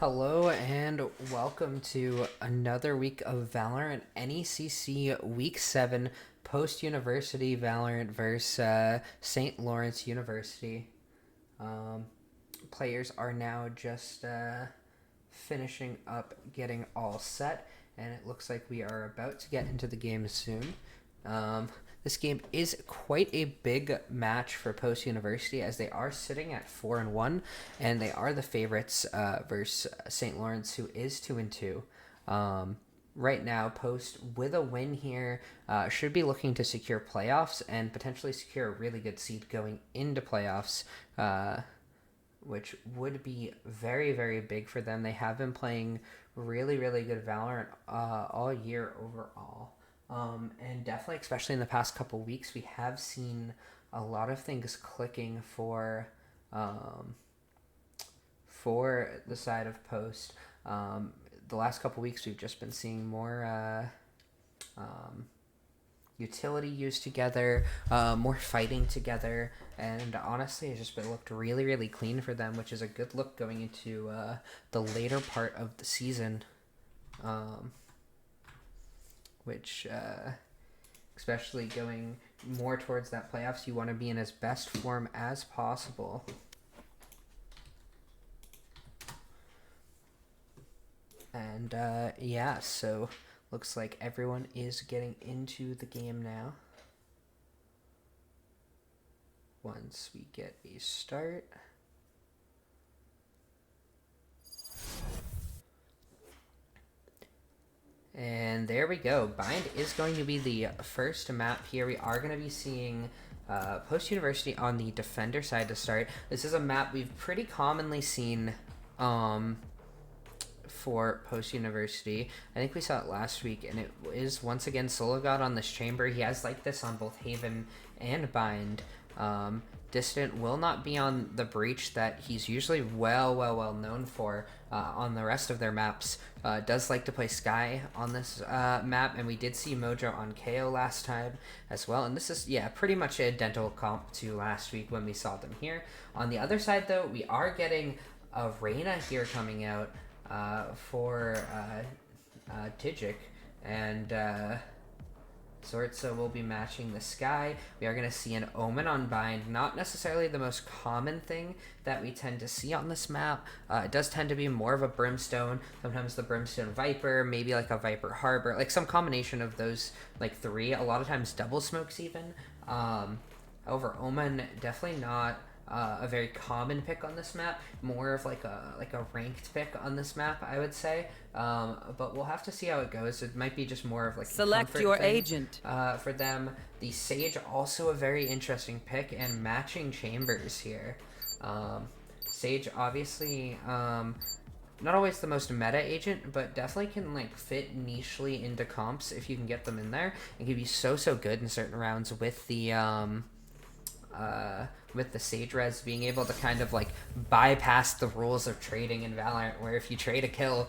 Hello and welcome to another week of Valorant NECC Week 7 post-university Valorant versus St. Lawrence University. Players are now just finishing up getting all set, and it looks like we are about to get into the game soon. This game is quite a big match for Post University, as they are sitting at 4-1, and they are the favorites versus St. Lawrence, who is 2-2. Right now, Post, with a win here, should be looking to secure playoffs and potentially secure a really good seed going into playoffs, which would be very, very big for them. They have been playing really, really good Valorant all year overall. And definitely, especially in the past couple weeks, we have seen a lot of things clicking for the side of Post. The last couple weeks, we've just been seeing more utility used together, more fighting together, and honestly, it's just been looked really, really clean for them, which is a good look going into the later part of the season. Which, especially going more towards that playoffs, you want to be in as best form as possible. And, yeah, so looks like everyone is getting into the game now. Once we get a start. And there we go. Bind is going to be the first map here. We are going to be seeing Post University on the defender side to start. This is a map we've pretty commonly seen for Post University. I think we saw it last week, and it is once again sologod on this chamber. He has like this on both Haven and Bind. Dissident will not be on the breach that he's usually well known for on the rest of their maps. Does like to play Sky on this map, and we did see Mojo on KO last time as well. And this is, yeah, pretty much an identical comp to last week when we saw them here. On the other side, though, we are getting a Reyna here coming out for Tijik, and Sortsa will be matching the Sky. We are going to see an Omen on Bind. Not necessarily the most common thing that we tend to see on this map. It does tend to be more of a Brimstone. Sometimes the Brimstone Viper, maybe like a Viper Harbor. Like some combination of those like three. A lot of times double smokes even. However, Omen, definitely not a very common pick on this map. More of like a ranked pick on this map, I would say. But we'll have to see how it goes. It might be just more of like select your agent for them. The Sage, also a very interesting pick, and matching chambers here. Sage obviously not always the most meta agent, but definitely can like fit nichely into comps if you can get them in there. It can be so good in certain rounds with the Sage res, being able to kind of like bypass the rules of trading in Valorant, where if you trade a kill,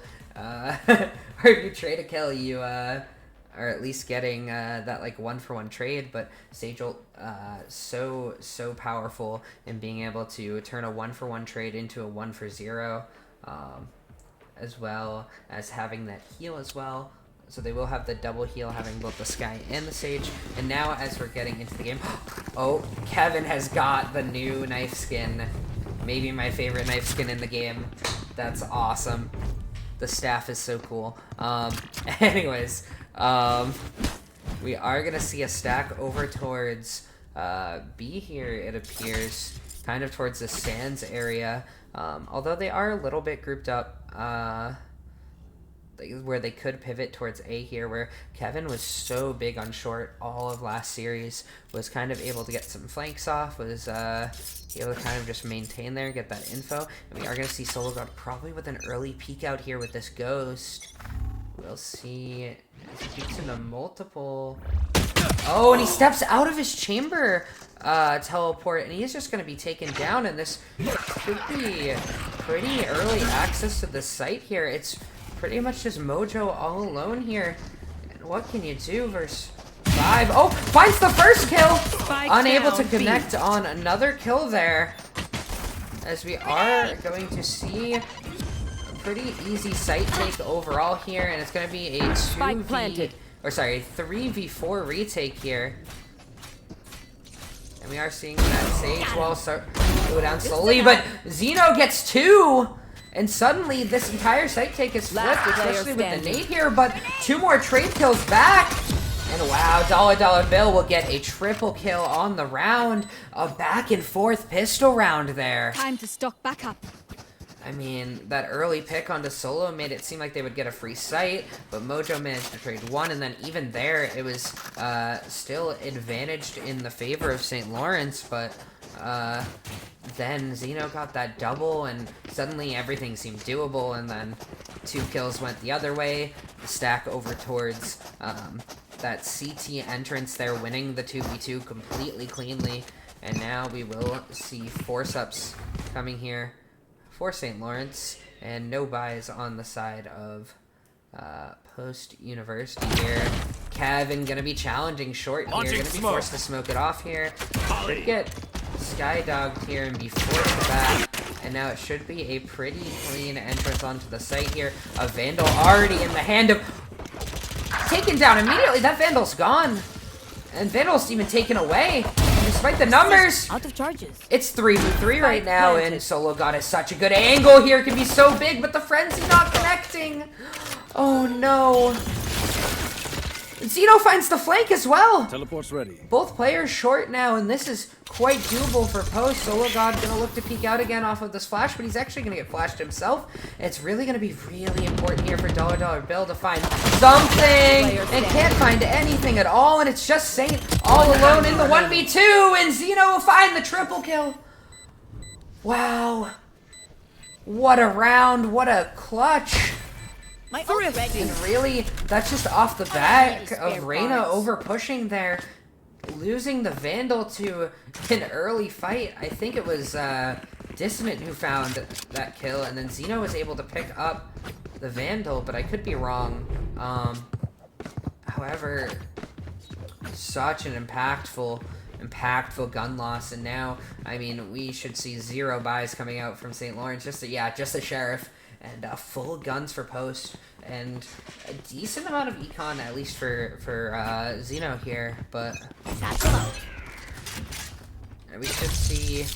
you are at least getting that like 1-for-1 trade. But Sage ult, so powerful in being able to turn a 1-for-1 trade into a 1-for-0, as well as having that heal as well. So they will have the double heal, having both the Sky and the Sage. And now, as we're getting into the game, oh, Kevin has got the new knife skin. Maybe my favorite knife skin in the game. That's awesome. The staff is so cool. Anyways, we are going to see a stack over towards B here, it appears. Kind of towards the Sands area. Although they are a little bit grouped up. Where they could pivot towards A here, where Kevin was so big on short all of last series, was kind of able to get some flanks off, was able to kind of just maintain there and get that info. And we are going to see sologod probably with an early peek out here with this Ghost. We'll see as he peeks into multiple. Oh, and he steps out of his chamber teleport, and he's just going to be taken down, and this could be pretty early access to the site here. It's pretty much just Mojo all alone here. And what can you do versus 5? Oh, finds the first kill! Unable to connect on another kill there. As we are going to see pretty easy site take overall here, and it's going to be a 3v4 retake here. And we are seeing that Sage wall start to go down slowly, but Zeno gets 2! And suddenly this entire site take is flipped, especially with the nade here, but 2 more trade kills back! And wow, Dollar Bill will get a triple kill on the round. A back and forth pistol round there. Time to stock back up. I mean, that early pick onto Solo made it seem like they would get a free site, but Mojo managed to trade 1, and then even there, it was still advantaged in the favor of St. Lawrence, but then Zeno got that double, and suddenly everything seemed doable, and then 2 kills went the other way. The stack over towards that CT entrance there, winning the 2v2 completely cleanly, and now we will see force-ups coming here for St. Lawrence, and no buys on the side of Post University here. Kevin gonna be challenging short here, gonna be forced to smoke it off here. Should get skydogged here and be forced back, and now it should be a pretty clean entrance onto the site here. A Vandal already in the hand of... taken down immediately, that Vandal's gone. And Vandal's even taken away. Despite the numbers, out of charges. It's 3v3 right now, and sologod has such a good angle here. It can be so big, but the frenzy not connecting. Oh no. Zeno finds the flank as well. Teleport's ready. Both players short now, and this is quite doable for Post. sologod gonna look to peek out again off of this flash, but he's actually gonna get flashed himself. It's really gonna be really important here for Dollar Bill to find something, and can't find anything at all, and it's just Saint all alone in the 1v2, and Zeno will find the triple kill. Wow. What a round, what a clutch. And really, that's just off the back of Reyna over pushing there, losing the Vandal to an early fight. I think it was Dissident who found that kill, and then Zeno was able to pick up the Vandal, but I could be wrong. However, such an impactful gun loss, and now, I mean, we should see 0 buys coming out from St. Lawrence. Just a Sheriff. And full guns for Post, and a decent amount of econ, at least for Zeno here, but we should see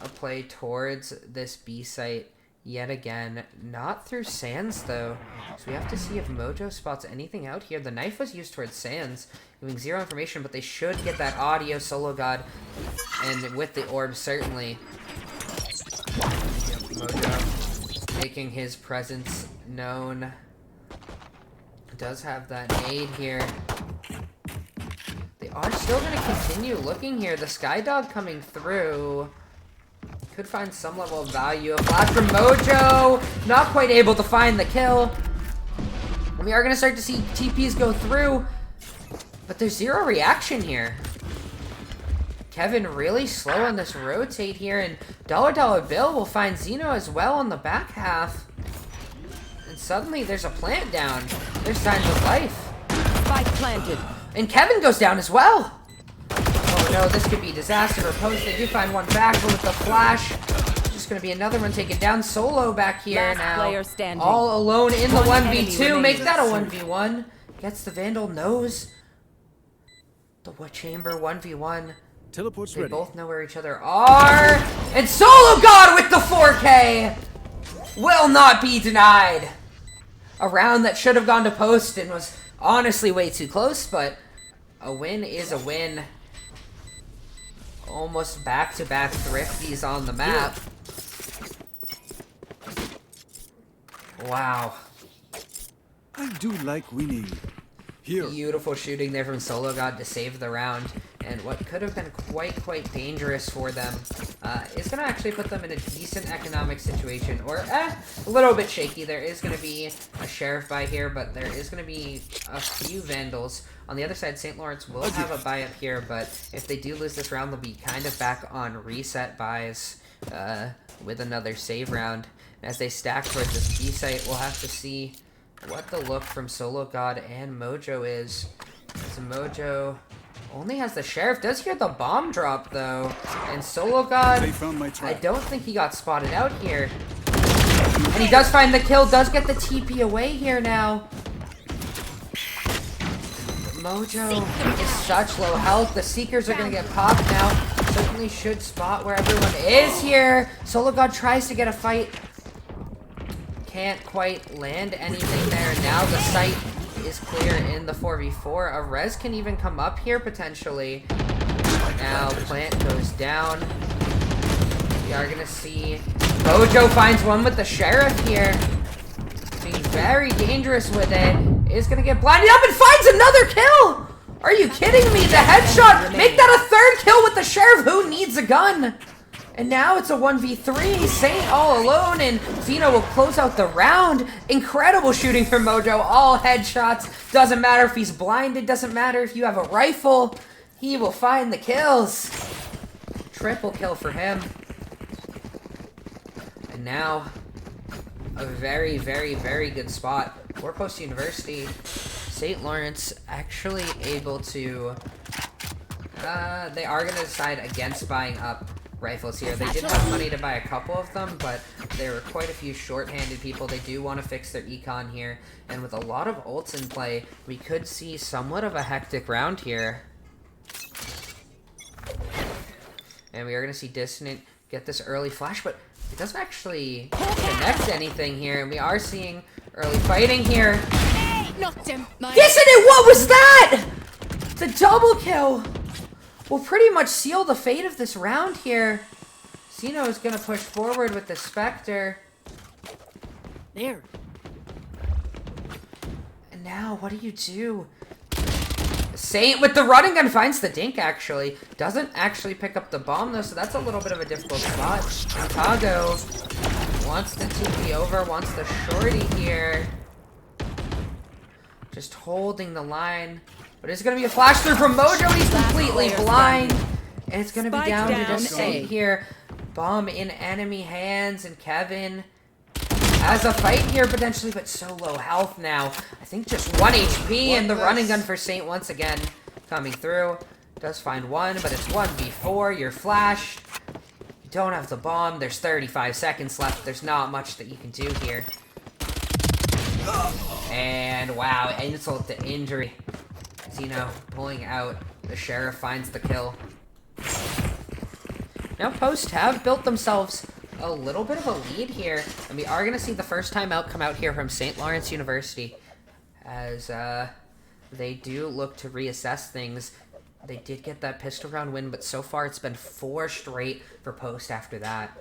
a play towards this B site yet again. Not through Sands, though, so we have to see if Mojo spots anything out here. The knife was used towards Sands, giving 0 information, but they should get that audio sologod, and with the orb, certainly. Mojo making his presence known. Does have that nade here. They are still going to continue looking here. The Skydog coming through. Could find some level of value. A flash from Mojo. Not quite able to find the kill. And we are going to start to see TPs go through. But there's 0 reaction here. Kevin really slow on this rotate here, and Dollar Bill will find Zeno as well on the back half. And suddenly there's a plant down. There's signs of life. Spike planted. And Kevin goes down as well. Oh no, this could be disaster for Post. They do find one back, but with the flash, just gonna be another one taken down. Solo back here now. All alone in the 1v2. Make that a 1v1. Gets the Vandal, knows the chamber 1v1. Teleport's They ready. both know where each other are. And sologod with the 4K will not be denied. A round that should have gone to Post and was honestly way too close, but a win is a win. Almost back-to-back thrifties on the map. Wow. I do like winning. Here. Beautiful shooting there from sologod to save the round, and what could have been quite dangerous for them is going to actually put them in a decent economic situation, or a little bit shaky. There is going to be a Sheriff buy here, but there is going to be a few Vandals. On the other side, St. Lawrence will have a buy up here, but if they do lose this round, they'll be kind of back on reset buys with another save round. As they stack towards this B site, we'll have to see what the look from sologod and Mojo is. So Mojo only has the Sheriff. Does hear the bomb drop, though. And sologod, I don't think he got spotted out here. And he does find the kill, does get the TP away here now. Mojo is such low health. The Seekers are going to get popped now. Certainly should spot where everyone is here. sologod tries to get a fight. Can't quite land anything there. Now the site is clear in the 4v4. A res can even come up here potentially. Now plant goes down. We are going to see Mojo finds one with the sheriff here. Being very dangerous with it. Is going to get blinded up and finds another kill! Are you kidding me? The headshot! Make that a third kill with the sheriff! Who needs a gun? And now it's a 1v3. Saint all alone, and Zeno will close out the round. Incredible shooting from Mojo. All headshots. Doesn't matter if he's blinded. Doesn't matter if you have a rifle. He will find the kills. Triple kill for him. And now, a very, very, very good spot for Post University. St. Lawrence actually able to... they are going to decide against buying up rifles here. They did have money to buy a couple of them, but there were quite a few short-handed people. They do want to fix their econ here. And with a lot of ults in play, we could see somewhat of a hectic round here. And we are going to see Dissident get this early flash, but it doesn't actually connect anything here. And we are seeing early fighting here. Knocked him. Dissident, what was that? The double kill will pretty much seal the fate of this round here. Zeno is going to push forward with the Spectre. There. And now, what do you do? Saint with the running gun finds the dink, actually. Doesn't actually pick up the bomb, though, so that's a little bit of a difficult spot. Chicago wants the TP over, wants the shorty here. Just holding the line. But it's going to be a flash through from Mojo. He's completely blind. And it's going to be down to just Saint here. Bomb in enemy hands. And Kevin has a fight here potentially, but so low health now. I think just 1 HP. And the running gun for Saint once again coming through. Does find one, but it's 1v4. You're flashed. You don't have the bomb. There's 35 seconds left. There's not much that you can do here. And wow, insult to injury. Zeno pulling out. The sheriff finds the kill. Now Post have built themselves a little bit of a lead here. And we are going to see the first time out come out here from St. Lawrence University. As they do look to reassess things. They did get that pistol round win, but so far it's been 4 straight for Post after that.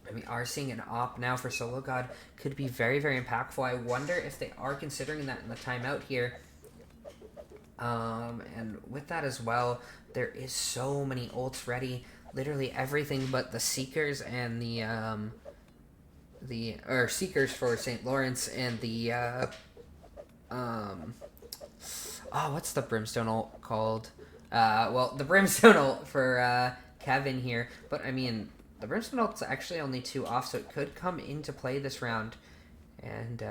And we are seeing an op now for sologod. Could be very, very impactful. I wonder if they are considering that in the timeout here. And with that as well, there is so many ults ready. Literally everything but the Seekers and the Seekers for St. Lawrence and the what's the Brimstone ult called? Well, the Brimstone ult for Kevin here. But I mean, the Brimstone ult's actually only 2 off, so it could come into play this round. And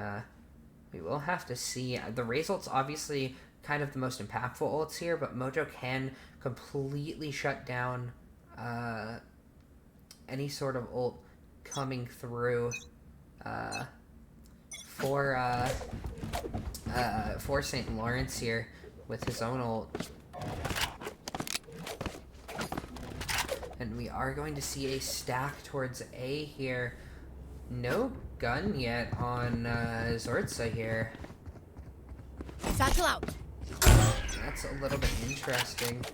we will have to see. The Raze ult's obviously kind of the most impactful ults here, but Mojo can completely shut down any sort of ult coming through for St. Lawrence here with his own ult. And we are going to see a stack towards A here. No gun yet on Zortza here. Satchel out. That's a little bit interesting.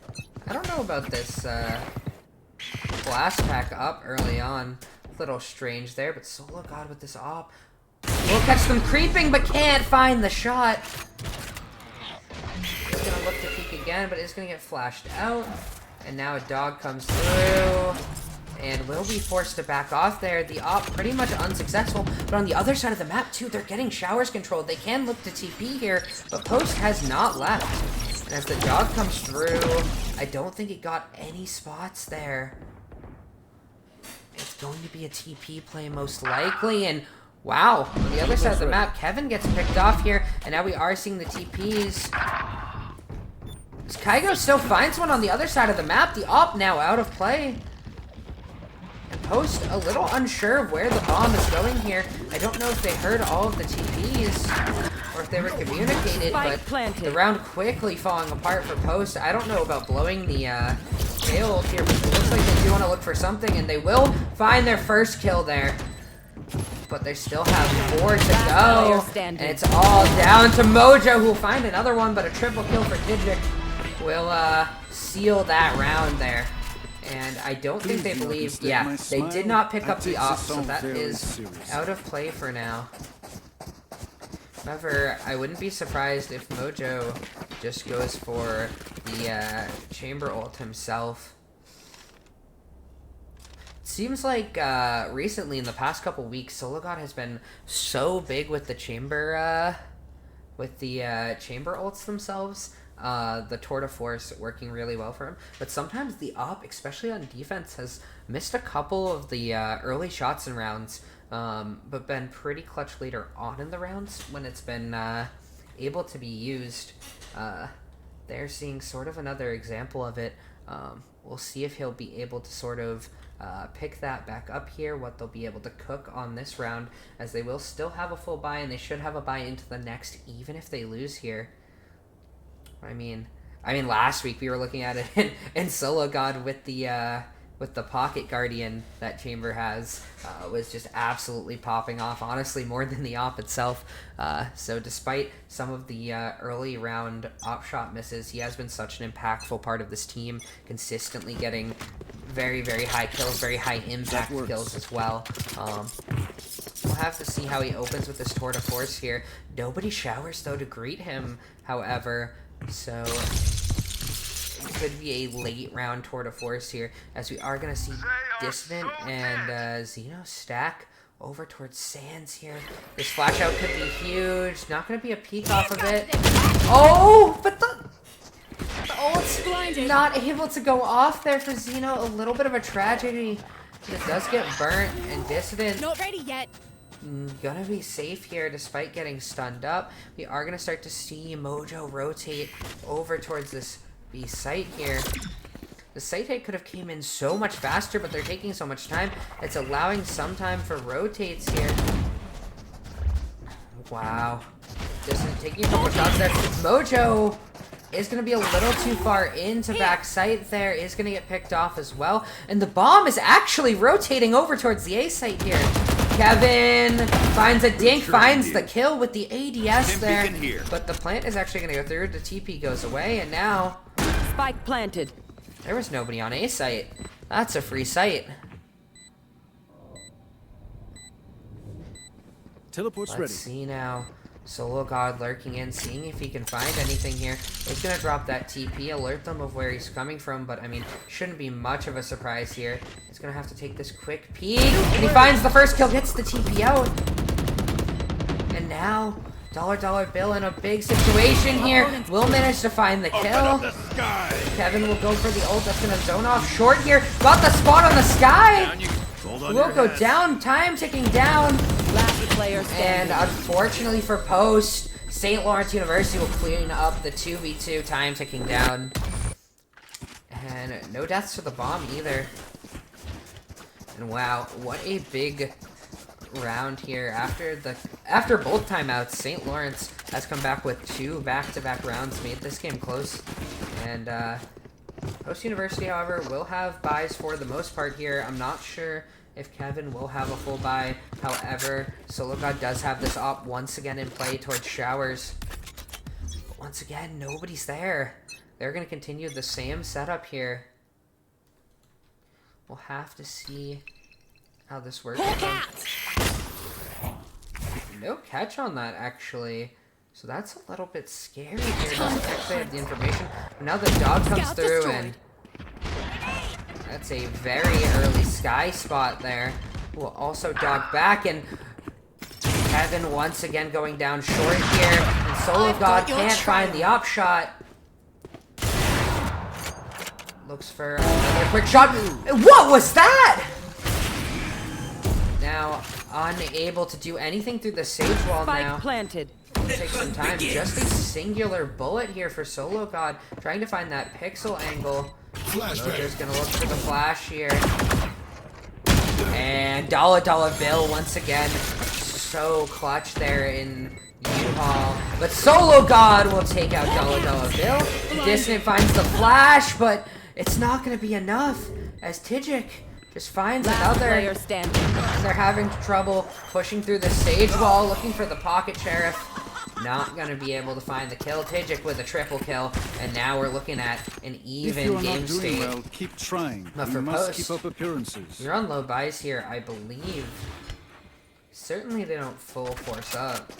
I don't know about this blast pack up early on. A little strange there, but sologod with this op. We'll catch them creeping, but can't find the shot. He's gonna look to peek again, but it's gonna get flashed out. And now a dog comes through. And will be forced to back off there. The op pretty much unsuccessful. But on the other side of the map, too, they're getting showers controlled. They can look to TP here, but Post has not left. And as the dog comes through, I don't think it got any spots there. It's going to be a TP play most likely. And wow, on the other side of the map, Kevin gets picked off here. And now we are seeing the TPs. Kygo still finds one on the other side of the map. The op now out of play. And Post a little unsure of where the bomb is going here. I don't know if they heard all of the TPs or if they were communicated, but the round quickly falling apart for Post. I don't know about blowing the tail here, but it looks like they do want to look for something, and they will find their first kill there. But they still have 4 to go, and it's all down to Mojo, who will find another one, but a triple kill for Digik will seal that round there. And I don't think they believed, yeah, they did not pick up the op, so that is out of play for now. However, I wouldn't be surprised if Mojo just goes for the chamber ult himself. It seems like recently, in the past couple weeks, sologod has been so big with the chamber ults themselves. The tour de force working really well for him, but sometimes the op, especially on defense, has missed a couple of the early shots in rounds, but been pretty clutch later on in the rounds when it's been able to be used. They're seeing sort of another example of it. We'll see if he'll be able to sort of pick that back up here, what they'll be able to cook on this round, as they will still have a full buy, and they should have a buy into the next, even if they lose here. I mean, last week we were looking at it in sologod with the pocket guardian that chamber has, was just absolutely popping off, honestly, more than the op itself. So despite some of the early round op shot misses, he has been such an impactful part of this team, consistently getting very, very high kills, very high impact kills as well. We'll have to see how he opens with this tour de force here. Nobody showers, though, to greet him, however, so it could be a late round tour de force here, as we are going to see Dissident and Zeno stack over towards Sands here. This flash out could be huge. Not going to be a peek off of it. Oh, but the ult's not able to go off there for Zeno. A little bit of a tragedy. It does get burnt, and Dissident Not ready yet. gonna be safe here despite getting stunned up. We are gonna start to see Mojo rotate over towards this B site here. The site hit could have came in so much faster, but they're taking so much time. It's allowing some time for rotates here. Wow. Just taking a couple shots there. Mojo is going to be a little too far into back site there. Is going to get picked off as well. And the bomb is actually rotating over towards the A site here. Kevin finds a dink, finds the kill with the ADS there. But the plant is actually going to go through. The TP goes away, and now spike planted. There was nobody on A site. That's a free site. Teleport's Let's ready. see now. sologod lurking in, seeing if he can find anything here. He's going to drop that TP, alert them of where he's coming from, but I mean, shouldn't be much of a surprise here. He's going to have to take this quick peek, and he finds the first kill, gets the TP out. And now, dollar bill in a big situation here. Will manage to find the kill. Kevin will go for the ult. That's going to zone off short here. Got the spot on the sky. Will go down. Time ticking down. Last player standing. And unfortunately for Post, St. Lawrence University will clean up the 2v2. Time ticking down. And no deaths to the bomb either. And wow, what a big round here. After both timeouts, St. Lawrence has come back with 2 back-to-back rounds, made this game close. And Post University, however, will have buys for the most part here. I'm not sure if Kevin will have a full buy. However, sologod does have this op once again in play towards showers. But once again, nobody's there. They're going to continue the same setup here. We'll have to see how this works. No catch on that, actually. So that's a little bit scary here. Doesn't actually have the information. But now the dog comes through, and that's a very early sky spot there. We'll also dog back, and Kevin once again going down short here. And sologod can't find the op shot. Looks for another quick shot. What was that? Now, unable to do anything through the sage wall now. Planted. Take some time. Just a singular bullet here for sologod. Trying to find that pixel angle. Mojo's gonna look for the flash here. And Dollar Bill once again, so clutch there in U-Haul. But sologod will take out Dollar Bill. Dissident finds the flash, but it's not going to be enough as Tijik just finds another. Player standing. And they're having trouble pushing through the stage wall, looking for the pocket sheriff. Not going to be able to find the kill. Tijik with a triple kill, and now we're looking at an even game state. If you are not doing well, keep trying. But You for must post, keep up appearances. you're on low buys here, I believe. Certainly they don't full force up.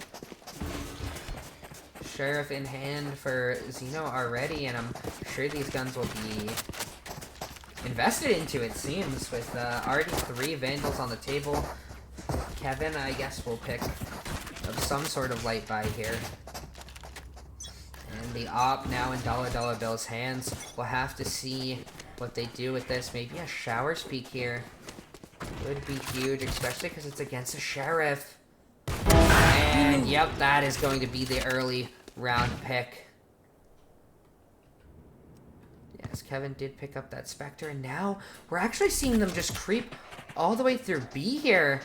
Sheriff in hand for Zeno already, and I'm sure these guns will be invested into, it seems, with already 3 Vandals on the table. Kevin, I guess, will pick of some sort of light buy here. And the op now in Dollar Bill's hands. We'll have to see what they do with this. Maybe a shower's peek here would be huge, especially because it's against a sheriff. And yep, that is going to be the early round pick. Yes, Kevin did pick up that Spectre, and now we're actually seeing them just creep all the way through B here.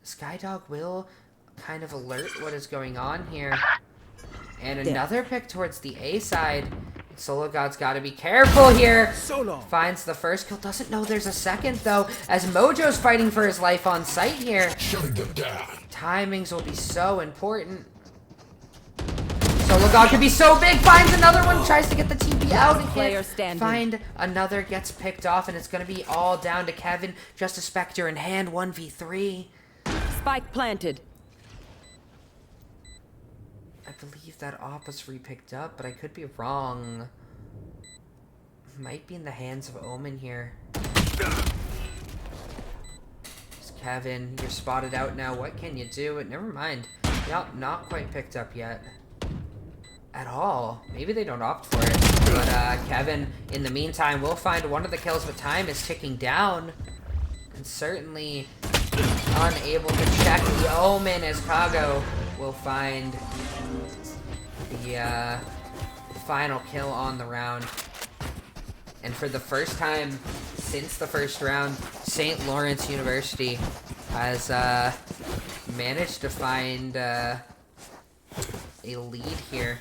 Skydog will kind of alert what is going on here. And another pick towards the A side. Sologod's got to be careful here. Finds the first kill. Doesn't know there's a second, though, as Mojo's fighting for his life on site here. Shutting them down. Timings will be so important. Sologod could be so big. Finds another one. Tries to get the TP out. And Player can't standing. find another. Gets picked off, and it's going to be all down to Kevin. Just a Spectre in hand. 1v3. Spike planted. I believe that op was re-picked up, but I could be wrong. Might be in the hands of Omen here. It's Kevin, you're spotted out now. What can you do? Never mind. Yep, not quite picked up yet. At all. Maybe they don't opt for it. But Kevin, in the meantime, will find one of the kills, but time is ticking down. And certainly unable to check the Omen as Kago will find the final kill on the round. And for the first time since the first round, St. Lawrence University has managed to find a lead here.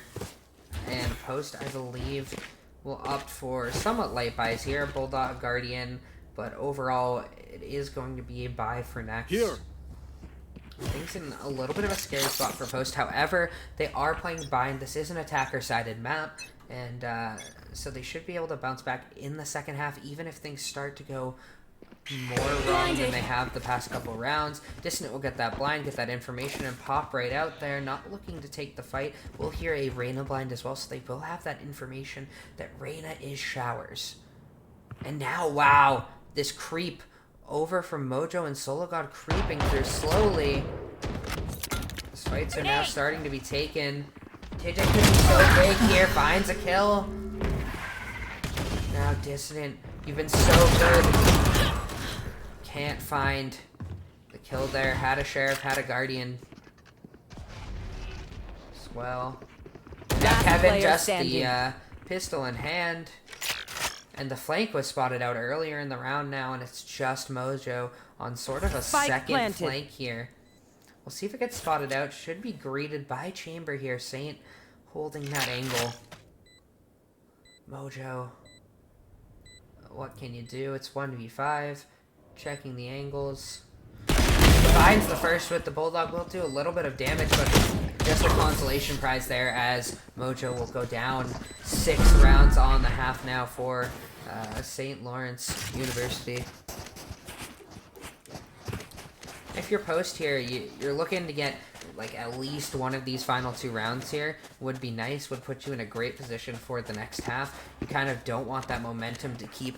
And Post, I believe, will opt for somewhat light buys here. Bulldog, Guardian, but overall, it is going to be a buy for next. Here. Things in a little bit of a scary spot for Post. However, they are playing bind. This is an attacker-sided map, and so they should be able to bounce back in the second half, even if things start to go more wrong than they have the past couple rounds. Dissident will get that blind, get that information, and pop right out there, not looking to take the fight. We'll hear a Reyna blind as well, so they will have that information that Reyna is showers. And now, wow, this creep over from Mojo and Sologod creeping through slowly. These fights are now starting to be taken. Tijik could be so big here, finds a kill. Now Dissident, you've been so good. Can't find the kill there. Had a Sheriff, had a Guardian. As well. Now Kevin just the pistol in hand. And the flank was spotted out earlier in the round now, and it's just Mojo on sort of a second flank here. We'll see if it gets spotted out. Should be greeted by Chamber here. Saint holding that angle. Mojo. What can you do? It's 1v5. Checking the angles. Finds the first with the Bulldog. Will do a little bit of damage, but just a consolation prize there as Mojo will go down. 6 rounds on the half now for St. Lawrence University. If you're Post here, you're looking to get like at least one of these final 2 rounds here. Would be nice, would put you in a great position for the next half. You kind of don't want that momentum to keep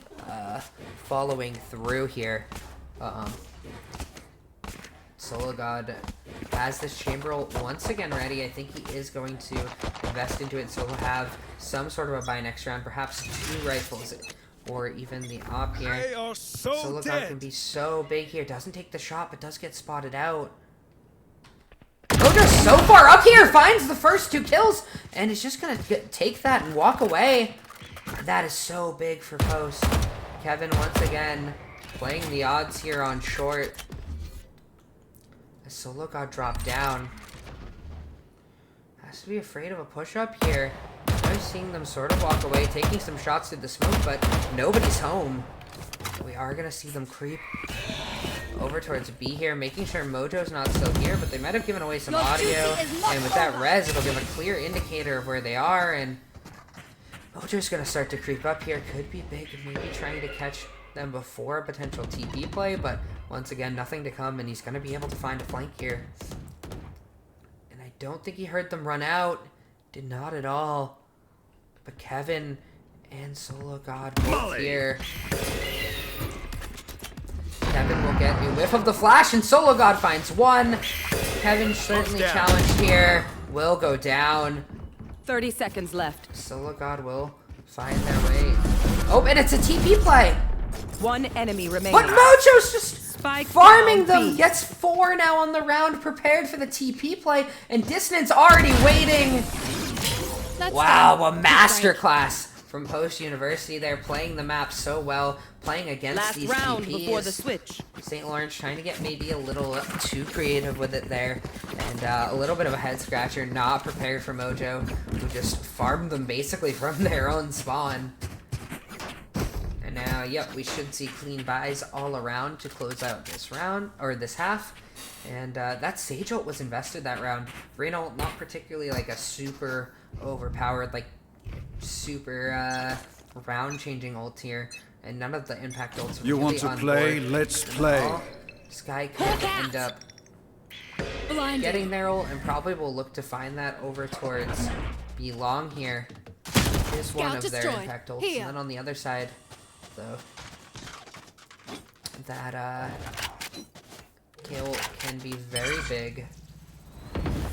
following through here. Sologod has this chamber once again ready. I think he is going to invest into it, so we'll have some sort of a buy next round, perhaps 2 rifles, or even the op here. They are so Sologod dead. can be so big here. Doesn't take the shot, but does get spotted out. Mojo's so far up here, finds the first 2 kills, and is just gonna take that and walk away. That is so big for Post. Kevin once again playing the odds here on short. As sologod dropped down. Has to be afraid of a push-up here. I'm seeing them sort of walk away, taking some shots through the smoke, but nobody's home. We are going to see them creep over towards B here, making sure Mojo's not still here, but they might have given away some audio. And with that res, it'll give a clear indicator of where they are, and Mojo's going to start to creep up here. Could be big, maybe trying to catch them before a potential TP play, but once again, nothing to come, and he's going to be able to find a flank here. And I don't think he heard them run out. Did not at all. But Kevin and sologod both here. Kevin will get a whiff of the flash, and sologod finds one. Kevin certainly challenged here. Will go down. 30 seconds left. sologod will find their way. Oh, and it's a TP play. One enemy remaining. But Mojo's just Spike farming down them. B. Gets 4 now on the round, prepared for the TP play, and Dissident's already waiting. That's Wow, fine. a masterclass from Post University. They're playing the map so well, playing against Last these round TPs. before the switch. St. Lawrence trying to get maybe a little too creative with it there, and a little bit of a head scratcher, not prepared for Mojo, who just farmed them basically from their own spawn. And now, yep, we should see clean buys all around to close out this round, or this half. And that Sage ult was invested that round. Reyna ult, not particularly like a super overpowered, like super round-changing ult here. And none of the impact ults were You really want to on play? board. Let's play. Sky could end up Blinded. getting their ult, and probably will look to find that over towards Belong here. Is one Scout of their destroyed. impact ults. Here. And then on the other side, though, that kill can be very big.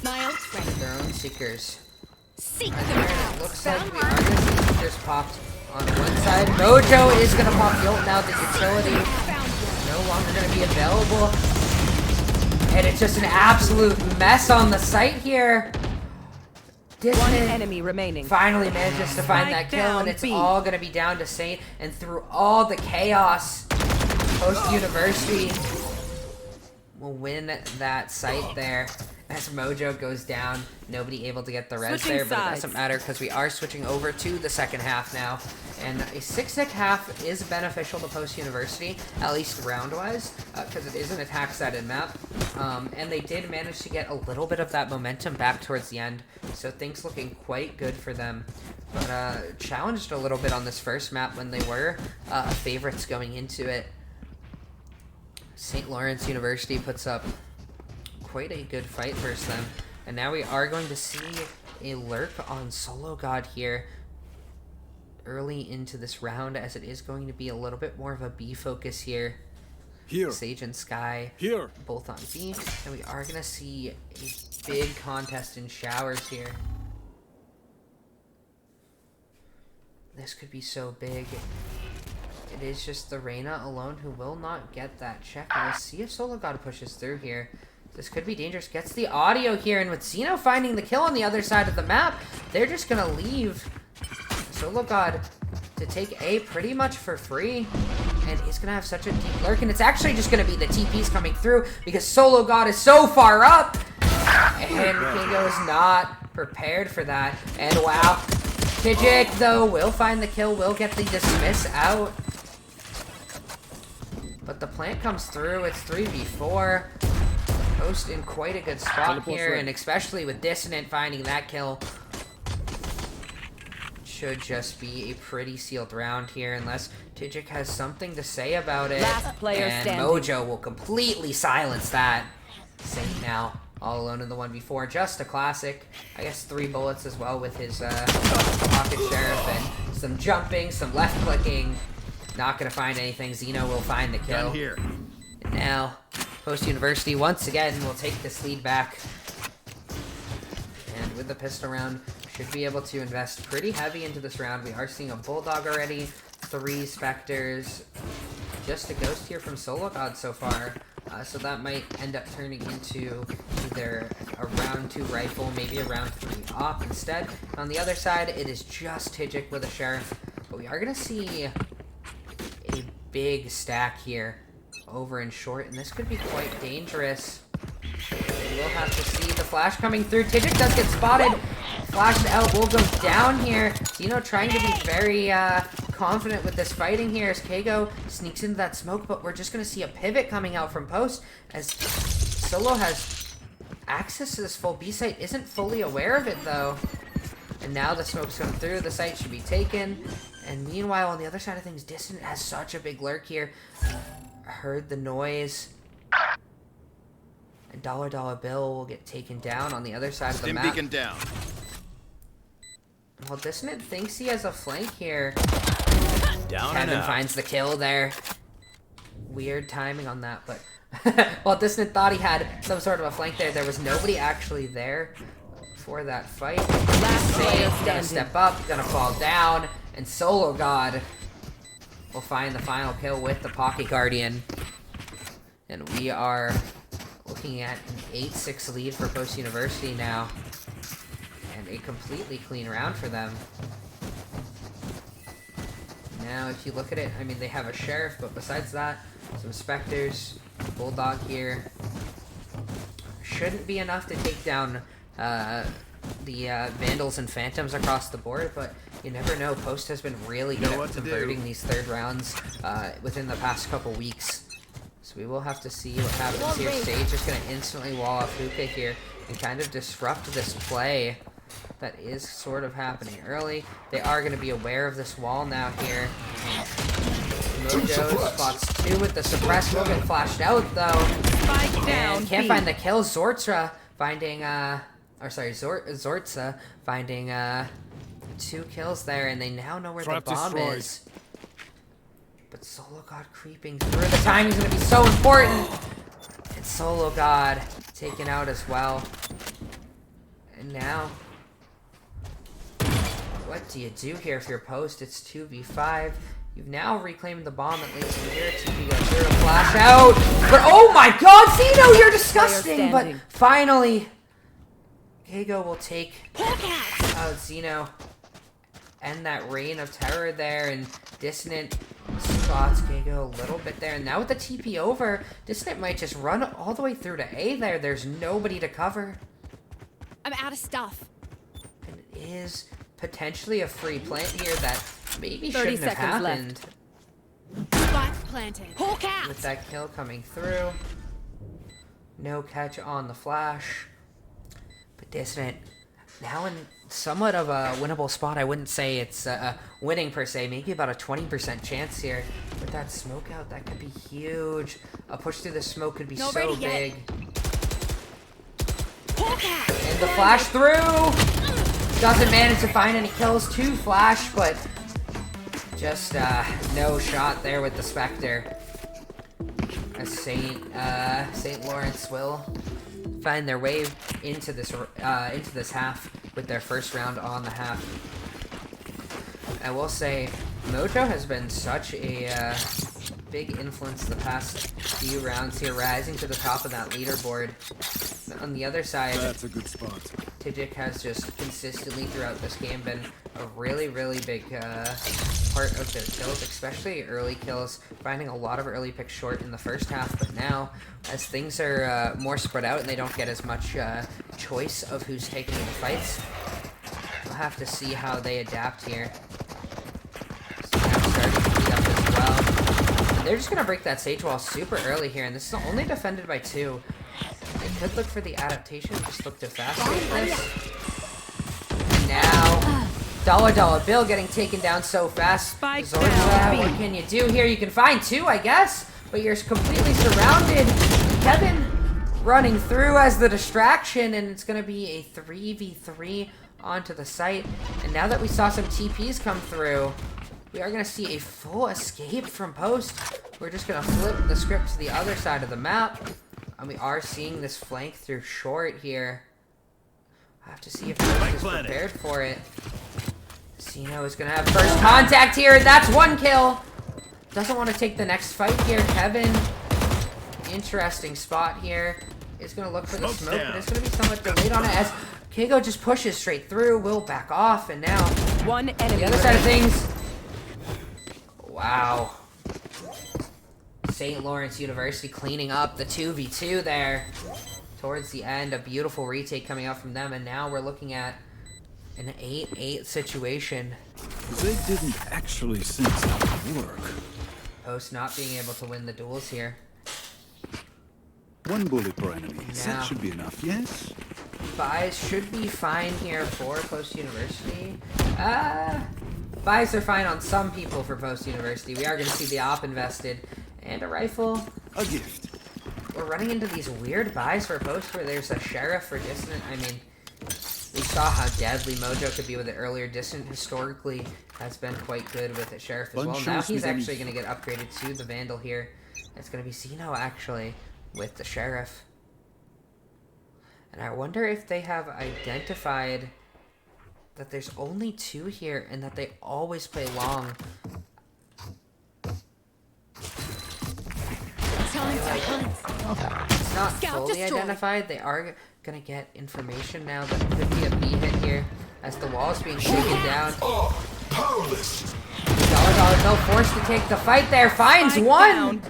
My ult's ready. Their own Seekers. Seek Right them there, out. it looks like we are going to see Seekers popped on one side. Mojo is going to pop the ult now. The utility no longer going to be available. And it's just an absolute mess on the site here. One Dissident enemy remaining. finally manages to find that Spike kill, and down it's B. all going to be down to Saint. And through all the chaos, Post University will win that site there. As Mojo goes down, nobody able to get the res Switching there, but it sides. doesn't matter because we are switching over to the second half now. And a 6-tick half is beneficial to Post University, at least round-wise, because it is an attack-sided map. And they did manage to get a little bit of that momentum back towards the end, so things looking quite good for them. But challenged a little bit on this first map when they were favorites going into it. St. Lawrence University puts up quite a good fight versus them. And now we are going to see a lurk on sologod here early into this round, as it is going to be a little bit more of a B focus here. Here. Sage and Sky Here. both on B, and we are going to see a big contest in showers here. This could be so big. It is just the Reyna alone who will not get that check. And we'll see if sologod pushes through here. This could be dangerous. Gets the audio here, and with Zeno finding the kill on the other side of the map, they're just going to leave sologod to take A pretty much for free. And he's going to have such a deep lurk, and it's actually just going to be the TPs coming through because sologod is so far up. And Kingo is not prepared for that. And wow, Kijik, though, will find the kill, will get the dismiss out. But the plant comes through. It's 3v4. Post in quite a good spot here, and especially with Dissident finding that kill. Should just be a pretty sealed round here, unless Kijik has something to say about it. Last player and standing. Mojo will completely silence that. Saint now all alone in the 1v4. Just a classic. I guess 3 bullets as well with his pocket sheriff, and some jumping, some left clicking. Not gonna find anything. Zeno will find the kill. Down here. And now, Post University once again will take this lead back. And with the pistol round, should be able to invest pretty heavy into this round. We are seeing a Bulldog already, 3 Spectres, just a Ghost here from sologod so far. So that might end up turning into either a round 2 rifle, maybe a round 3 op instead. On the other side, it is just Kijik with a Sheriff. But we are going to see a big stack here over in short, and this could be quite dangerous. We'll have to see the flash coming through. Tidjik does get spotted. Flash to Elle will go down here. Zeno trying to be very confident with this fighting here as Kago sneaks into that smoke, but we're just going to see a pivot coming out from post as Solo has access to this full B site, isn't fully aware of it though. And now the smoke's come through, the site should be taken. And meanwhile, on the other side of things, Dissident has such a big lurk here. Heard the noise. And Dollar Bill will get taken down on the other side of the map. Beacon down. Well, Dissident thinks he has a flank here. Down Kevin finds the kill there. Weird timing on that, but while Dissident thought he had some sort of a flank there, there was nobody actually there for that fight. Last player Gonna standing. step up, gonna fall down, and sologod will find the final kill with the Pocket Guardian. And we are looking at an 8-6 lead for Post University now. And a completely clean round for them. Now, if you look at it, I mean, they have a Sheriff, but besides that, some Spectres, Bulldog here. Shouldn't be enough to take down the Vandals and Phantoms across the board, but you never know. Post has been really good at converting these third rounds within the past couple weeks. So we will have to see what happens here. Sage is going to instantly wall off Hookah here and kind of disrupt this play that is sort of happening early. They are going to be aware of this wall now here. Mojo spots 2 with the suppress. Will get flashed out though. Spike down. And can't B. find the kill. Zortza finding Zortza finding 2 kills there, and they now know where Trap the bomb destroyed. is. But sologod creeping through. The timing is going to be so important. And sologod taken out as well. And now, what do you do here if you're Post? It's 2v5. You've now reclaimed the bomb at least from here. TP goes through to flash out. But oh my god, Zeno, you're disgusting! But standing. finally, Kago will take out Zeno. End that reign of terror there, and Dissident spots Kago a little bit there. And now with the TP over, Dissident might just run all the way through to A there. There's nobody to cover. I'm out of stuff. And it is potentially a free plant here that maybe 30 shouldn't have seconds left. happened. Spike planted. Hawk out. With that kill coming through. No catch on the flash. But Dissident now in somewhat of a winnable spot. I wouldn't say it's winning per se. Maybe about a 20% chance here. With that smoke out, that could be huge. A push through the smoke could be Not so ready yet. big. Hawk out. And the flash through! Doesn't manage to find any kills to flash, but just no shot there with the Spectre. As St. Lawrence will find their way into this half with their first round on the half. I will say, Mojo has been such a big influence the past few rounds here, rising to the top of that leaderboard. On the other side, That's a good spot. Tidjik has just consistently throughout this game been a really, really big part of their kills, especially early kills, finding a lot of early picks short in the first half, but now, as things are more spread out and they don't get as much choice of who's taking the fights, we'll have to see how they adapt here. So now starting to heat up as well. And they're just going to break that sage wall super early here, and this is only defended by 2. They could look for the adaptation, just look to fast this. And now, Dollar Bill getting taken down so fast. Spike Zortza, down. what can you do here? You can find 2, I guess, but you're completely surrounded. Kevin running through as the distraction, and it's going to be a 3v3 onto the site. And now that we saw some TPs come through, we are going to see a full escape from Post. We're just going to flip the script to the other side of the map. And we are seeing this flank through short here. I have to see if Post is prepared for it. Zeno is going to have first contact here, and that's 1 kill. Doesn't want to take the next fight here. Kevin, interesting spot here. Is going to look for the smoke, but it's going to be somewhat delayed on it as Kago just pushes straight through. Will back off, and now One enemy. the other side of things. Wow. St. Lawrence University cleaning up the 2v2 there. Towards the end, a beautiful retake coming out from them, and now we're looking at an 8-8 situation. They didn't actually sense how to work. Post not being able to win the duels here. One bullet per enemy. Now. That should be enough, yes? Buys should be fine here for Post University. Buys are fine on some people for Post University. We are going to see the op invested. And a rifle. A gift. We're running into these weird buys for Post where there's a Sheriff for Dissident. I mean, we saw how deadly Mojo could be with it earlier. Dissident historically has been quite good with it Sheriff as well. Now he's actually going to get upgraded to the Vandal here. It's going to be Zeno actually with the Sheriff. And I wonder if they have identified that there's only 2 here and that they always play long. It's not fully identified. They are gonna get information now that could be a B hit here as the wall is being shaken down. Sologod though forced to take the fight there. Finds one!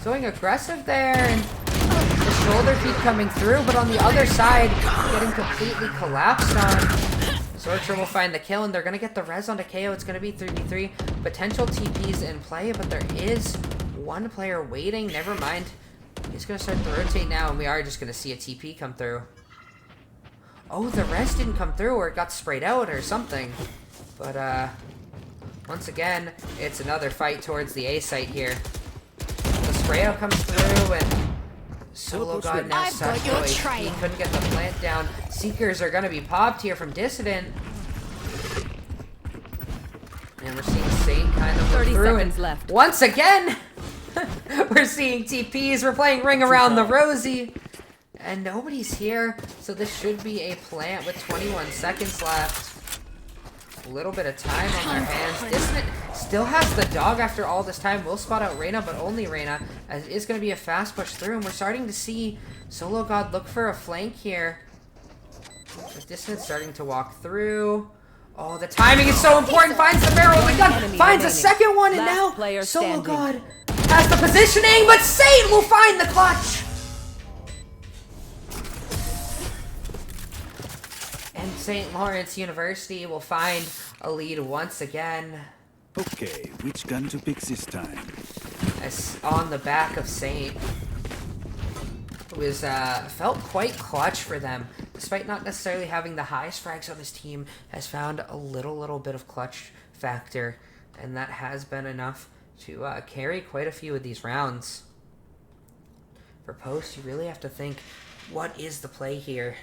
Going aggressive there, and the shoulder feed coming through, but on the other side, getting completely collapsed on. Sorcerer will find the kill, and they're gonna get the res onto KO. It's gonna be 3v3. Potential TPs in play, but there is one player waiting. Never mind. He's gonna start to rotate now, and we are just gonna see a TP come through. Oh, the res didn't come through, or it got sprayed out or something. But once again, it's another fight towards the A site here. The spray out comes through, and sologod now such he couldn't get the plant down. Seekers are gonna be popped here from Dissident. And we're seeing Saint kind of look 30 through, seconds and left. once again, we're seeing TPs. We're playing Ring Around the Rosie, and nobody's here. So this should be a plant with 21 seconds left. A little bit of time on their hands. Dissident still has the dog after all this time. Will spot out Reyna, but only Reyna, as it is going to be a fast push through, and we're starting to see sologod look for a flank here. The Dissident starting to walk through. Oh, the timing is so important. Finds the barrel of the gun. Finds a second one, and now sologod has the positioning, but Saint will find the clutch. And St. Lawrence University will find a lead once again. Okay, which gun to pick this time? As on the back of Saint. It was felt quite clutch for them, despite not necessarily having the highest frags on his team. Has found a little bit of clutch factor, and that has been enough to carry quite a few of these rounds. For Post, you really have to think, what is the play here?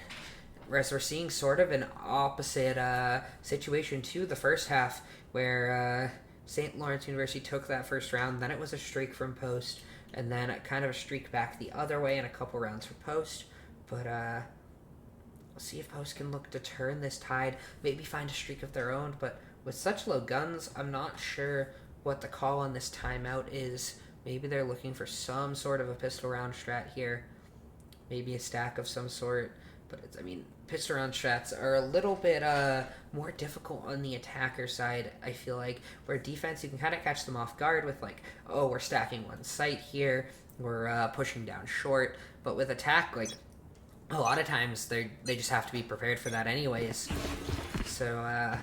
Whereas we're seeing sort of an opposite situation to the first half, where St. Lawrence University took that first round, then it was a streak from Post, and then kind of a streak back the other way in a couple rounds for Post. But we'll see if Post can look to turn this tide, maybe find a streak of their own. But with such low guns, I'm not sure what the call on this timeout is. Maybe they're looking for some sort of a pistol round strat here, maybe a stack of some sort. But it's, I mean, pistol round strats are a little bit more difficult on the attacker side, I feel like. Where defense, you can kind of catch them off guard with like, oh, we're stacking one site here, we're pushing down short. But with attack, like, a lot of times they just have to be prepared for that anyways. So,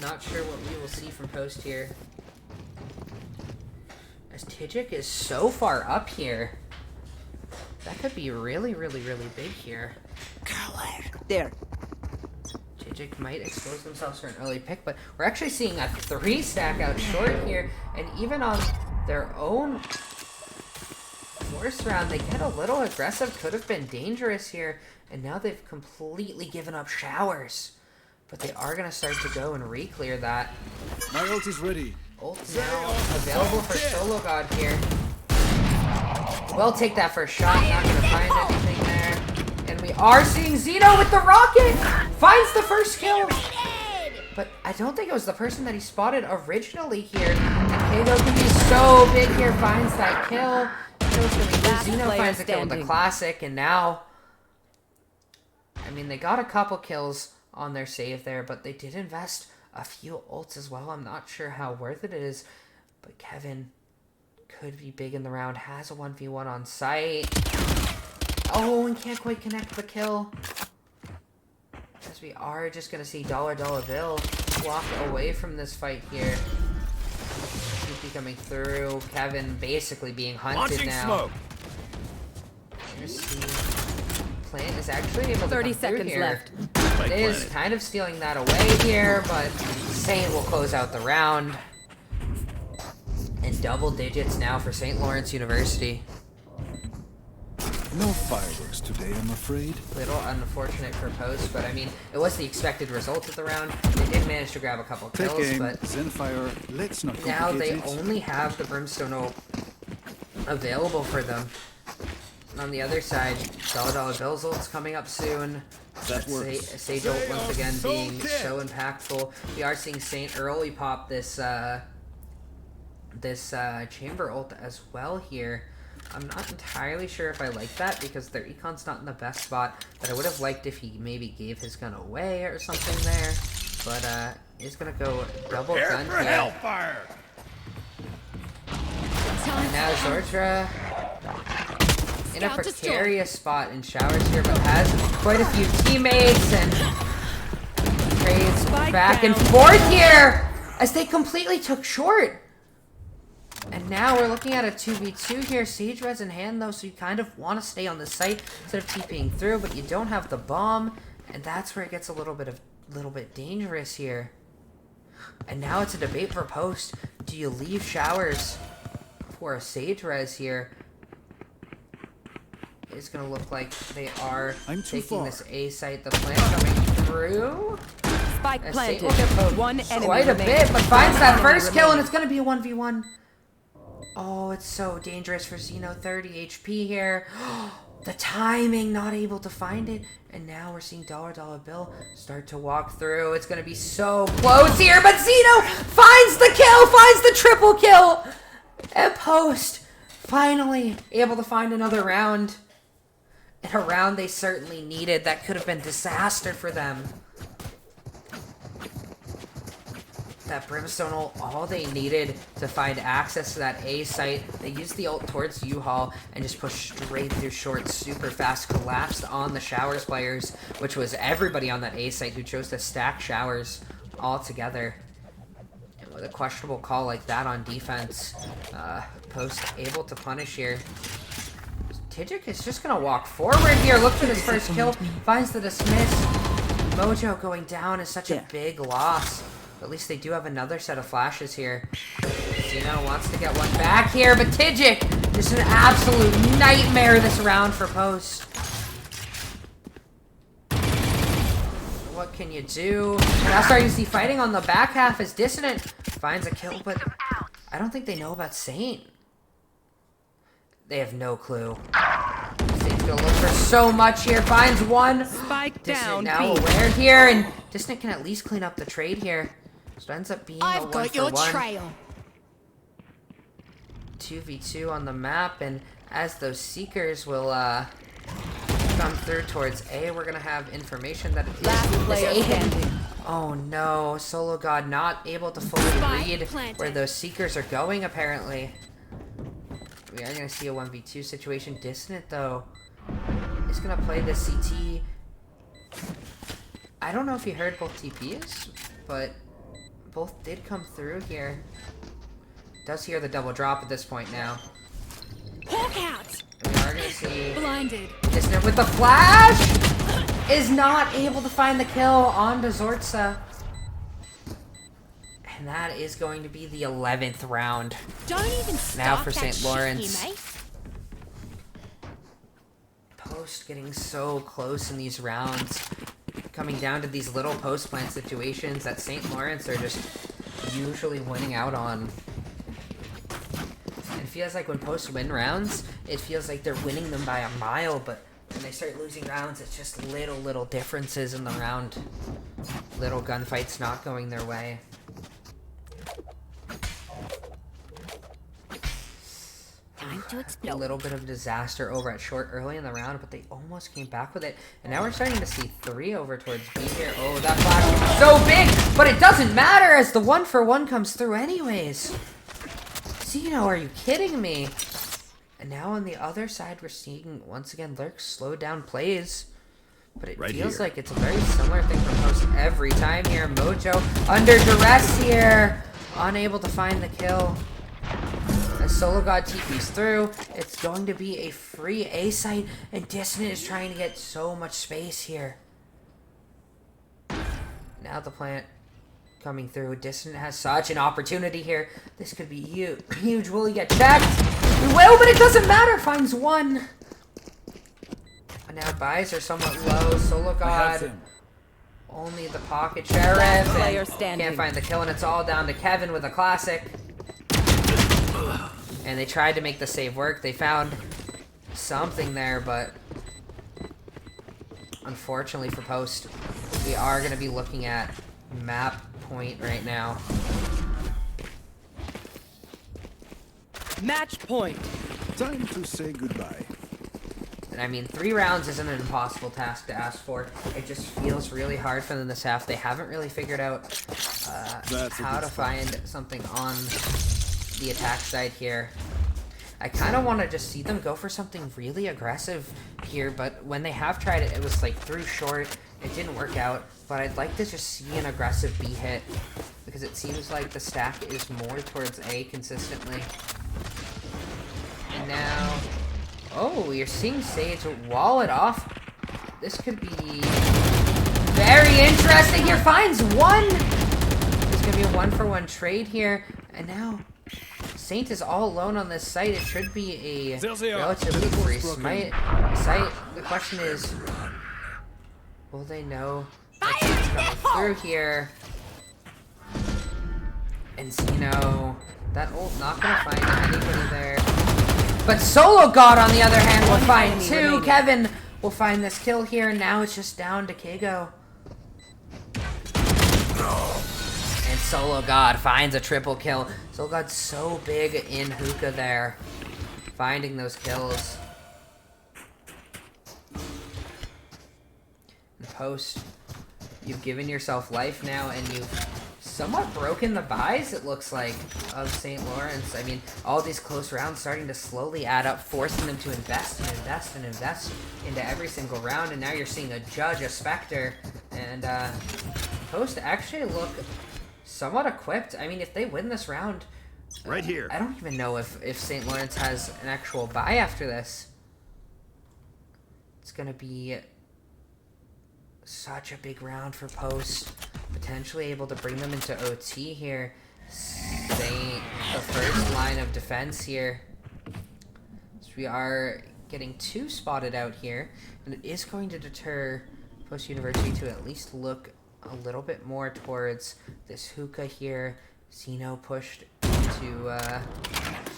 not sure what we will see from Post here. As Tijik is so far up here. That could be really big here. There. Tijik might expose themselves for an early pick, but we're actually seeing a 3 stack out short here, and even on their own force round, they get a little aggressive. Could have been dangerous here, and now they've completely given up showers. But they are going to start to go and re-clear that. My ult is ready. Ult now available for sologod here. We'll take that first shot, not going to find anything there. And we are seeing Zeno with the rocket! Finds the first kill! But I don't think it was the person that he spotted originally here. And Kago can be so big here, finds that kill. Zeno finds the kill with the classic, and now... I mean, they got a couple kills on their save there, but they did invest a few ults as well. I'm not sure how worth it is, but Kevin... could be big in the round. Has a 1v1 on site. Oh, and can't quite connect the kill. As we are just going to see Dollar Bill walk away from this fight here. TP coming through. Kevin basically being hunted Launching now. smoke. Here's the plant is actually able to 30 come through seconds here. left. It is kind of stealing that away here, but Saint will close out the round. And double digits now for St. Lawrence University. No fireworks today, I'm afraid. Little unfortunate for Post, but I mean, it was the expected result of the round. They did manage to grab a couple Take kills, aim, but Zenfire, let's not now they complicate it. only have the Brimstone ult available for them. On the other side, Dollar Bill's ult's coming up soon. That works. Sage ult once again being so impactful. We are seeing Saint early pop this chamber ult as well here. I'm not entirely sure if I like that because their econ's not in the best spot, but I would have liked if he maybe gave his gun away or something there. But he's gonna go double gun here. Hellfire! And now Zortra in a Scout destroyed. precarious spot in showers here, but has quite a few teammates and trades Spike back and down. forth here as they completely took short. And now we're looking at a 2v2 here. Sage res in hand though, so you kind of want to stay on the site instead of TPing through, but you don't have the bomb, and that's where it gets a little bit dangerous here. And now it's a debate for Post. Do you leave showers for a Sage res here? It's gonna look like they are I'm too taking far. this A site. The plant coming through. Spike As planted. Saint will get poked One enemy quite a remaining. bit, but finds that Enemy first kill, and remaining. it's gonna be a 1v1. Oh, it's so dangerous for Zeno. 30 HP here. The timing, not able to find it. And now we're seeing Dollar Bill start to walk through. It's gonna be so close here, but Zeno finds the kill, finds the triple kill. And Post finally able to find another round. And a round they certainly needed. That could have been disaster for them. That Brimstone ult, all they needed to find access to that A site. They used the ult towards U-Haul and just pushed straight through short super fast, collapsed on the Showers players, which was everybody on that A site who chose to stack Showers all together. And with a questionable call like that on defense, Post able to punish here. Tijik is just going to walk forward here, look for this first kill, finds the dismiss. Mojo going down is such a big loss. At least they do have another set of flashes here. Zeno wants to get one back here, but Tijik, this is an absolute nightmare this round for Post. What can you do? Now starting to see fighting on the back half as Dissident finds a kill, but I don't think they know about Saint. They have no clue. Saint's gonna look for so much here, finds one. Spike Dissident down. now B. aware here, and Dissident can at least clean up the trade here. So it ends up being a I've got your 1-for-1. trail. 2v2 on the map, and as those Seekers will come through towards A, we're gonna have information that it is Last this player A. standing. Oh no, sologod not able to fully Spike read planted. where those Seekers are going apparently. We are gonna see a 1v2 situation. Dissident though is gonna play the CT. I don't know if you heard both TPs, but both did come through here. Does hear the double drop at this point now. Hawk out. We are gonna see Blinded. Dissident with the flash is not able to find the kill on Zortza. And that is going to be the 11th round. Don't even start Now for that St. shit Lawrence. here, mate. Post getting so close in these rounds. Coming down to these little post plant situations that St. Lawrence are just usually winning out on. It feels like when posts win rounds, it feels like they're winning them by a mile, but when they start losing rounds, it's just little differences in the round. Little gunfights not going their way. Time to A explode. little bit of disaster over at short early in the round, but they almost came back with it. And now we're starting to see 3 over towards B here. Oh, that flash was so big, but it doesn't matter as the 1-for-1 comes through anyways. Zeno, are you kidding me? And now on the other side, we're seeing, once again, Lurks slow down plays. But it feels like it's a very similar thing from Post every time here. Mojo under duress here. Unable to find the kill. As sologod TP's through, it's going to be a free A site. And Dissident is trying to get so much space here. Now the plant coming through. Dissident has such an opportunity here. This could be huge. Will he get checked? He will, but it doesn't matter. Finds one. And now buys are somewhat low. sologod. Only the pocket sheriff. And can't find the kill, and it's all down to Kevin with a classic. And they tried to make the save work. They found something there, but unfortunately for Post, we are going to be looking at map point right now. Match point. Time to say goodbye. And I mean, 3 rounds isn't an impossible task to ask for. It just feels really hard for them this half. They haven't really figured out how to find something on the attack side here. I kind of want to just see them go for something really aggressive here, but when they have tried it, it was like through short. It didn't work out, but I'd like to just see an aggressive B hit because it seems like the stack is more towards A consistently. And now, oh, you're seeing Sage wall it off. This could be very interesting here. Finds one. There's going to be a 1-for-1 trade here. And now Saint is all alone on this site. It should be a relatively free site. The question is, will they know that Saint's coming through here? And Zeno, that ult not going to find anybody there. But sologod, on the other hand, will find 2. Kevin will find this kill here, and now it's just down to Kego. And sologod finds a triple kill. Sologod's so big in hookah there, finding those kills. And Post, you've given yourself life now, and you've somewhat broken the buys, it looks like, of St. Lawrence. I mean, all these close rounds starting to slowly add up, forcing them to invest and invest and invest into every single round, and now you're seeing a Judge, a Spectre, and Post actually look somewhat equipped. I mean, if they win this round, right here, I don't even know if St. Lawrence has an actual buy after this. It's gonna be such a big round for Post. Potentially able to bring them into OT here. Saint, the first line of defense here. So we are getting 2 spotted out here, and it is going to deter Post University to at least look a little bit more towards this hookah here. Zeno pushed into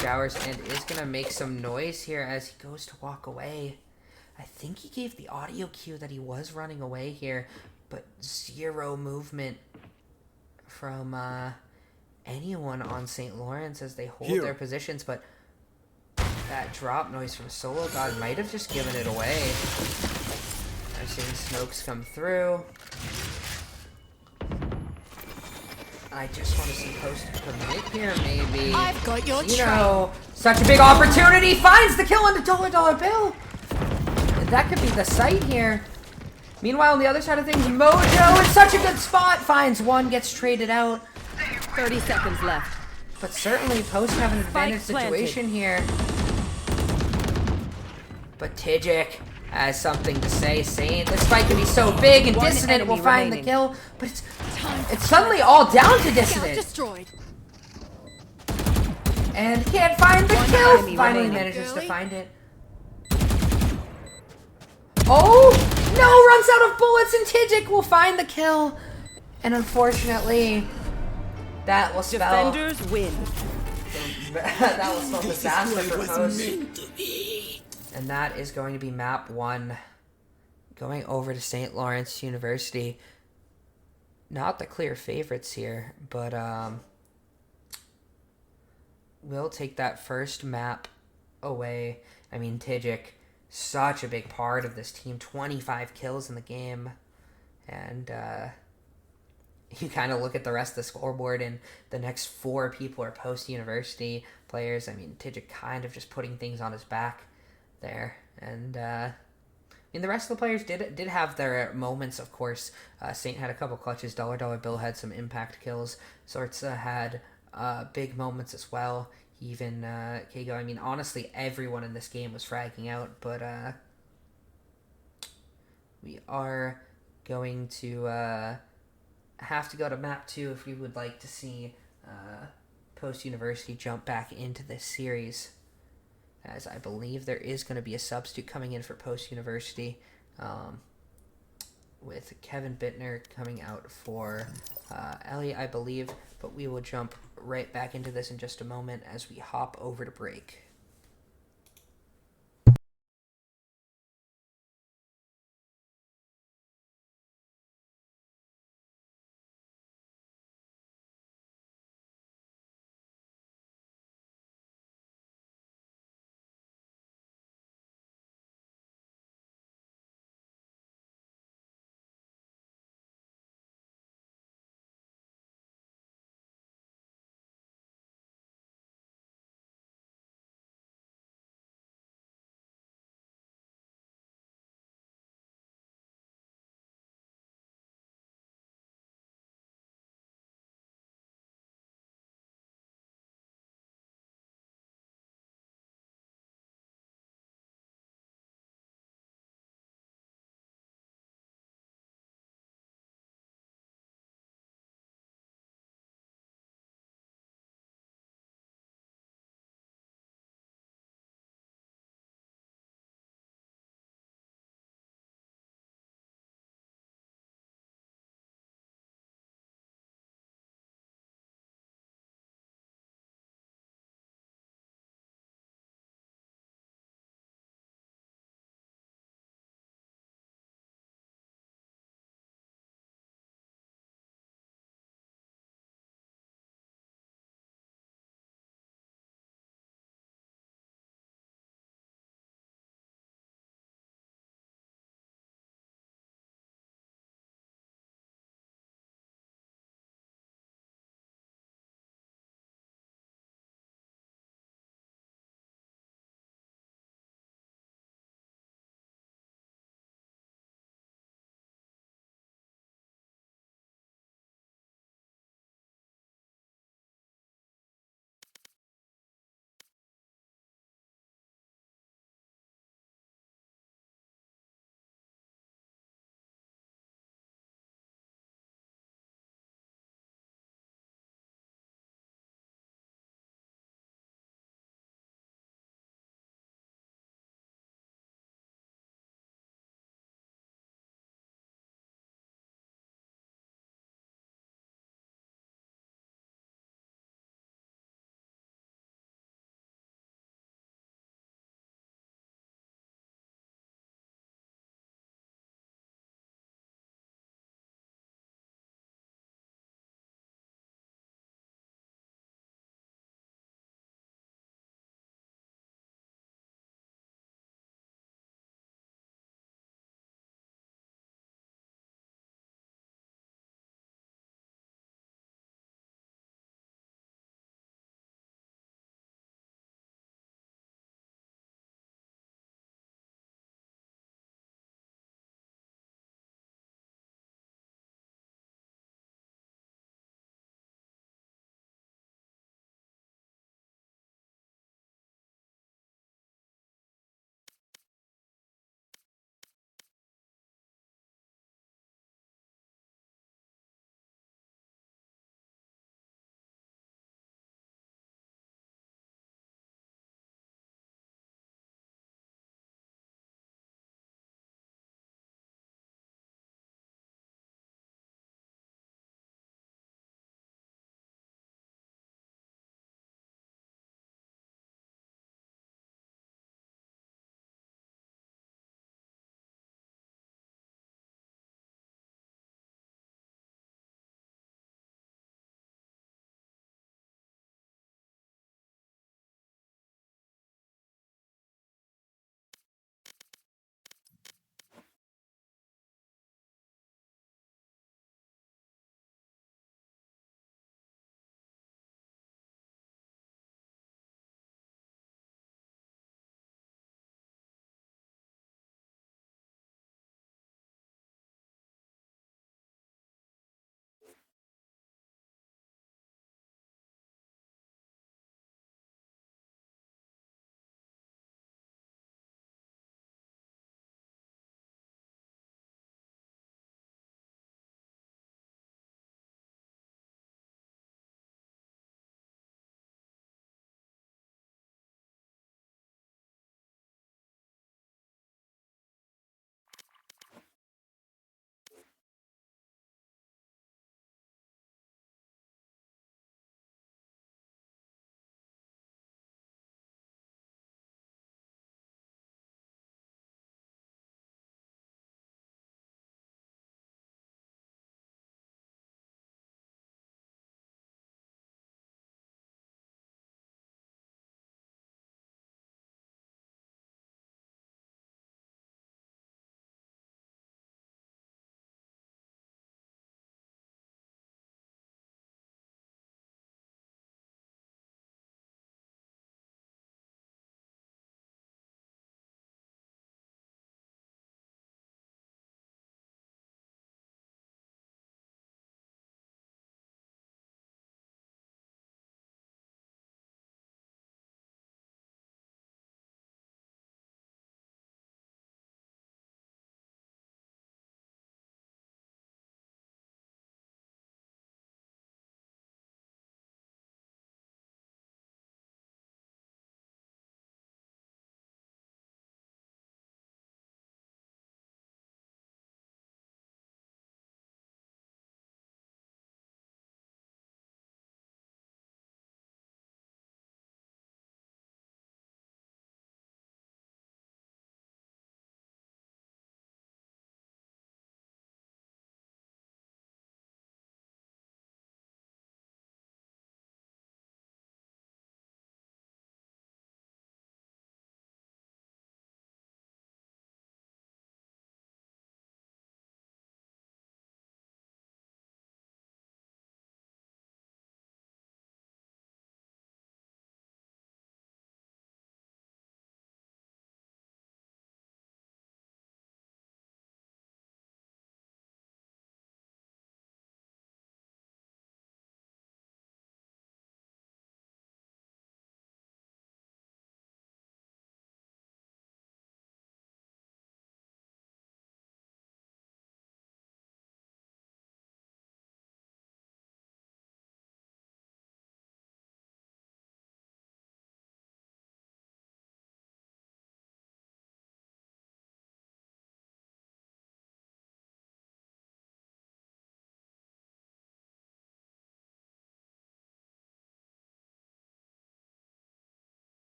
showers and is going to make some noise here as he goes to walk away. I think he gave the audio cue that he was running away here, but 0 movement from anyone on St. Lawrence as they hold their positions, but that drop noise from sologod might have just given it away. I'm seeing smokes come through. I just want to see Post commit here, maybe. I've got your Such a big opportunity! Finds the kill on the $1 bill! That could be the site here. Meanwhile, on the other side of things, Mojo in such a good spot. Finds one, gets traded out. 30 seconds left. But certainly, Post have an advantage situation here. But Tijic has something to say, saying this fight could be so big, and Dissident will find the kill. But it's suddenly all down to Dissident. Destroyed. And he can't find the kill. Finally manages to find it. Oh! No! Runs out of bullets, and Tijic will find the kill. And unfortunately, that will spell... Defenders win. that will spell disaster for Post. And that is going to be map 1. Going over to St. Lawrence University. Not the clear favorites here, but we'll take that first map away. I mean, Tijic, such a big part of this team. 25 kills in the game. And you kind of look at the rest of the scoreboard, and the next 4 people are post-university players. I mean, Tidget kind of just putting things on his back there. And, I mean, the rest of the players did have their moments, of course. Saint had a couple clutches. Dollar Bill had some impact kills. Sortza had big moments as well. Even Kago. I mean, honestly, everyone in this game was fragging out, but we are going to have to go to map 2 if we would like to see post-university jump back into this series, as I believe there is going to be a substitute coming in for post-university, with KevinBittner coming out for Elle, I believe, but we will jump right back into this in just a moment as we hop over to break.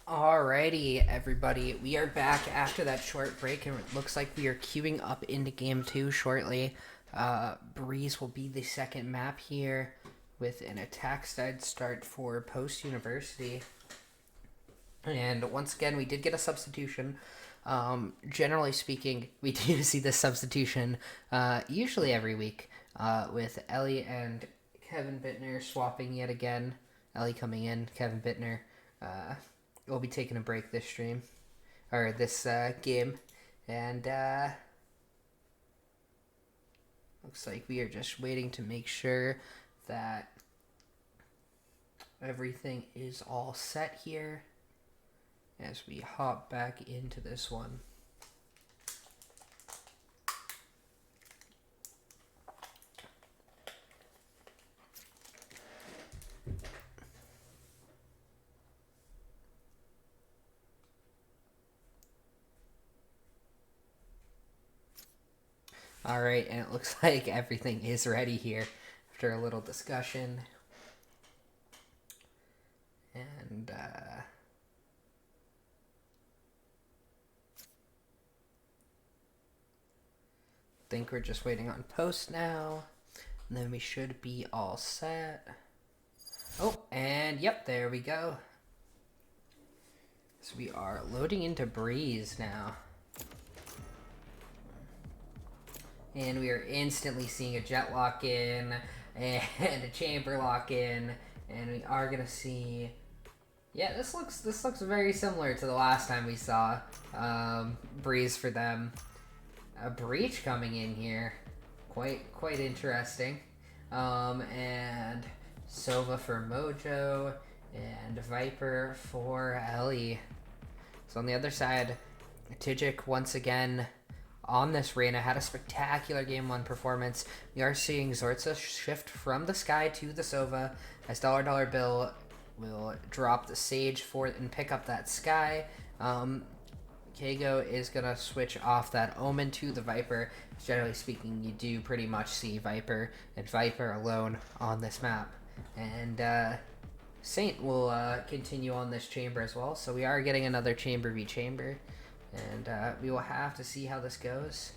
Alrighty, everybody. We are back after that short break, and it looks like we are queuing up into Game 2 shortly. Breeze will be the second map here with an attack side start for post-university. And once again, we did get a substitution. Generally speaking, we do see this substitution usually every week with Elle and KevinBittner swapping yet again. Elle coming in, KevinBittner will be taking a break this stream, or this game, and looks like we are just waiting to make sure that everything is all set here as we hop back into this one. Alright, and it looks like everything is ready here after a little discussion. And, think we're just waiting on post now. And then we should be all set. Oh, and yep, there we go. So we are loading into Breeze now. And we are instantly seeing a jet lock in and a chamber lock in, and we are gonna see. Yeah, this looks very similar to the last time we saw Breeze for them. A breach coming in here, quite interesting. And Sova for Mojo and Viper for Elle. So on the other side, Tijik once again on this Reyna had a spectacular game 1 performance. We are seeing Zorza shift from the Sky to the Sova as Dollar Bill will drop the Sage for it and pick up that Sky. Kago is going to switch off that Omen to the Viper. Generally speaking, you do pretty much see Viper and Viper alone on this map. And Saint will continue on this chamber as well. So we are getting another chamber v chamber. And we will have to see how this goes.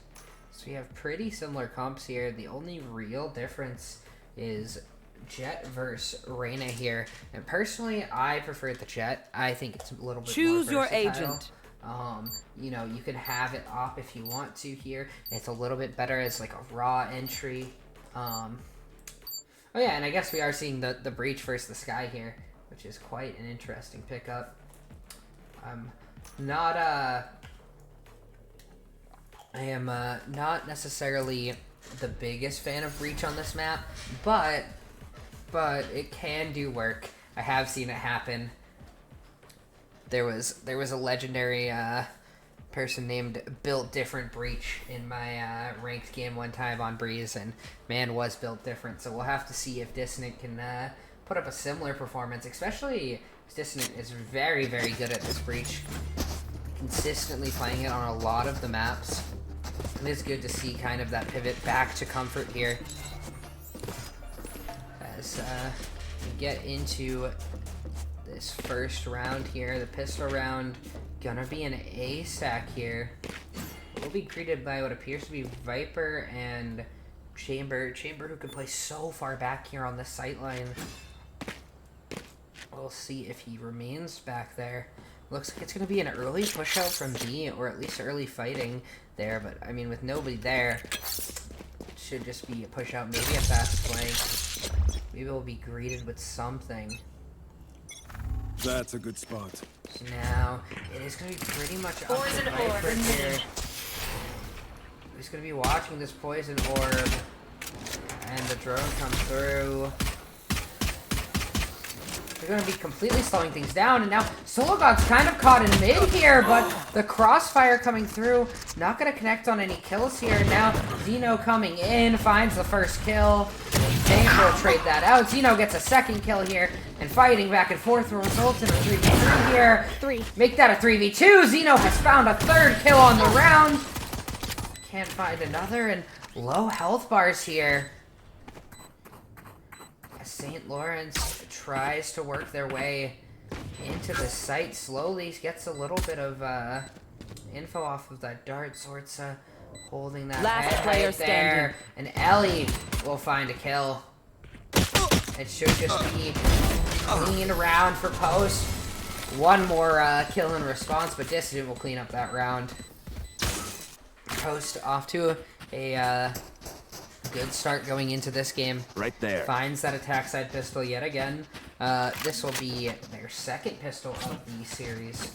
So we have pretty similar comps here. The only real difference is Jet versus Reyna here. And personally, I prefer the Jet. I think it's a little bit Choose more your versatile. agent. You know, you can have it op if you want to here. It's a little bit better as like a raw entry. Oh yeah, and I guess we are seeing the Breach versus the Sky here, which is quite an interesting pickup. I am not necessarily the biggest fan of Breach on this map, but it can do work. I have seen it happen. There was a legendary person named Built Different Breach in my ranked game one time on Breeze, and man, was built different. So we'll have to see if Dissident can put up a similar performance, especially Dissident is very, very good at this Breach, consistently playing it on a lot of the maps. It is good to see kind of that pivot back to comfort here as we get into this first round here. The pistol round gonna be an A stack here. We'll be greeted by what appears to be Viper and Chamber who can play so far back here on the sight line. We'll see if he remains back there. Looks like it's going to be an early push out from B, or at least early fighting there, but I mean, with nobody there, it should just be a push out, maybe a fast play. Maybe we'll be greeted with something. That's a good spot. So now, it is going to be pretty much up to Viper here. He's going to be watching this poison orb, and the drone comes through. They're going to be completely slowing things down, and now Sologod's kind of caught in mid here, but the crossfire coming through, not going to connect on any kills here. Now Zeno coming in, finds the first kill. James will trade that out. Zeno gets a second kill here, and fighting back and forth will result in a 3v3 here. Make that a 3v2. Zeno has found a third kill on the round. Can't find another, and low health bars here. St. Lawrence tries to work their way into the site slowly. Gets a little bit of info off of that dart. Zortza holding that Last head player right there. And Elle will find a kill. It should just be clean around for post. One more kill in response, but Dissident will clean up that round. Post off to a good start going into this game. Right there. Finds that attack side pistol yet again. This will be their second pistol of the series.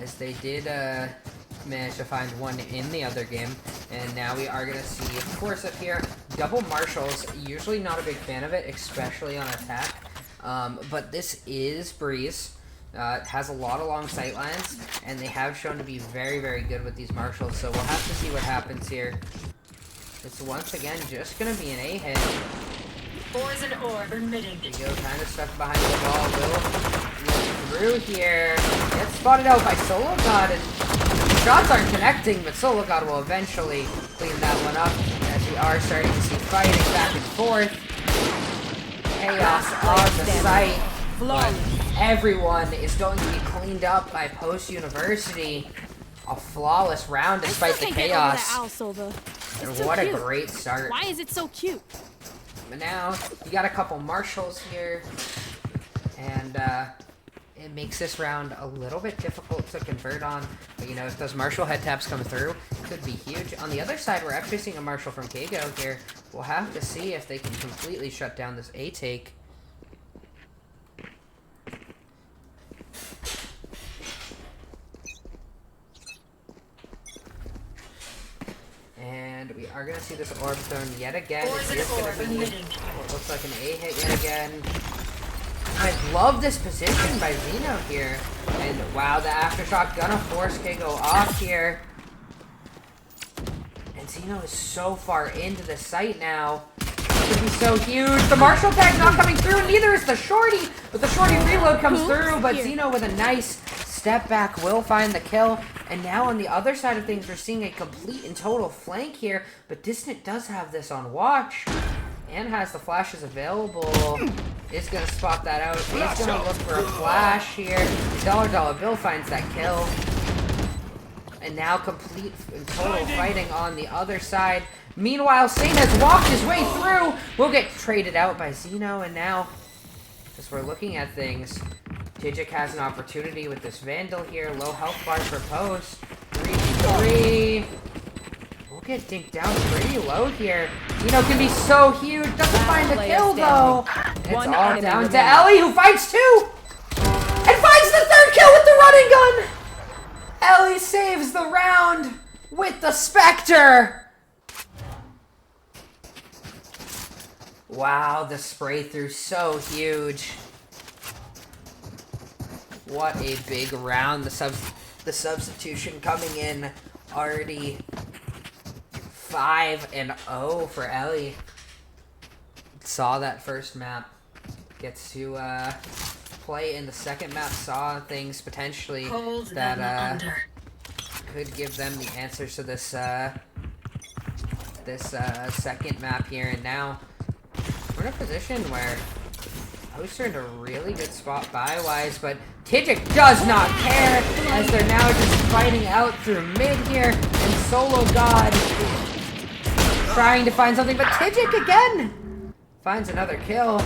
As they did manage to find one in the other game. And now we are going to see, of course, up here, double marshals. Usually not a big fan of it, especially on attack. But this is Breeze. It has a lot of long sight lines, and they have shown to be very, very good with these marshals. So we'll have to see what happens here. It's once again just going to be an A hit. Ores and orb emitting. We go kind of stuck behind the wall. Will look through here. Gets spotted out by sologod, and shots aren't connecting, but sologod will eventually clean that one up. As we are starting to see fighting back and forth. Chaos on the site. But everyone is going to be cleaned up by Post University. A flawless round despite the chaos. And what a great start. Why is it so cute? But now, you got a couple marshals here. And it makes this round a little bit difficult to convert on. But you know, if those marshal head taps come through, it could be huge. On the other side, we're actually seeing a marshal from Kago here. We'll have to see if they can completely shut down this A take. And we are going to see this orb thrown yet again. It is going to be what looks like an A hit yet again. I love this position by Zeno here. And wow, the aftershock gonna force Kago off here. And Zeno is so far into the site now. It could be so huge. The marshal tag's not coming through, neither is the shorty. But the shorty reload comes through, but Zeno with a nice step back will find the kill. And now on the other side of things, we're seeing a complete and total flank here. But Dissident does have this on watch. And has the flashes available. Is going to spot that out. He's going to look for a flash here. Dollar Bill finds that kill. And now complete and total fighting on the other side. Meanwhile, Saint has walked his way through. Will get traded out by Zeno. And now, as we're looking at things, Digic has an opportunity with this Vandal here. Low health bar for post. 3v3. We'll get dinked down pretty low here. Zeno can be so huge. Doesn't find the kill, though. It's all down to Elle, who fights two. And finds the third kill with the running gun. Elle saves the round with the Spectre. Wow, the spray through so huge. What a big round. The substitution coming in already 5-0 for Elle. Saw that first map. Gets to play in the second map. Saw things potentially that could give them the answers to this second map here. And now we're in a position where Hosts are in a really good spot buy-wise, but Digic does not care as they're now just fighting out through mid here. And sologod trying to find something, but Digic again finds another kill.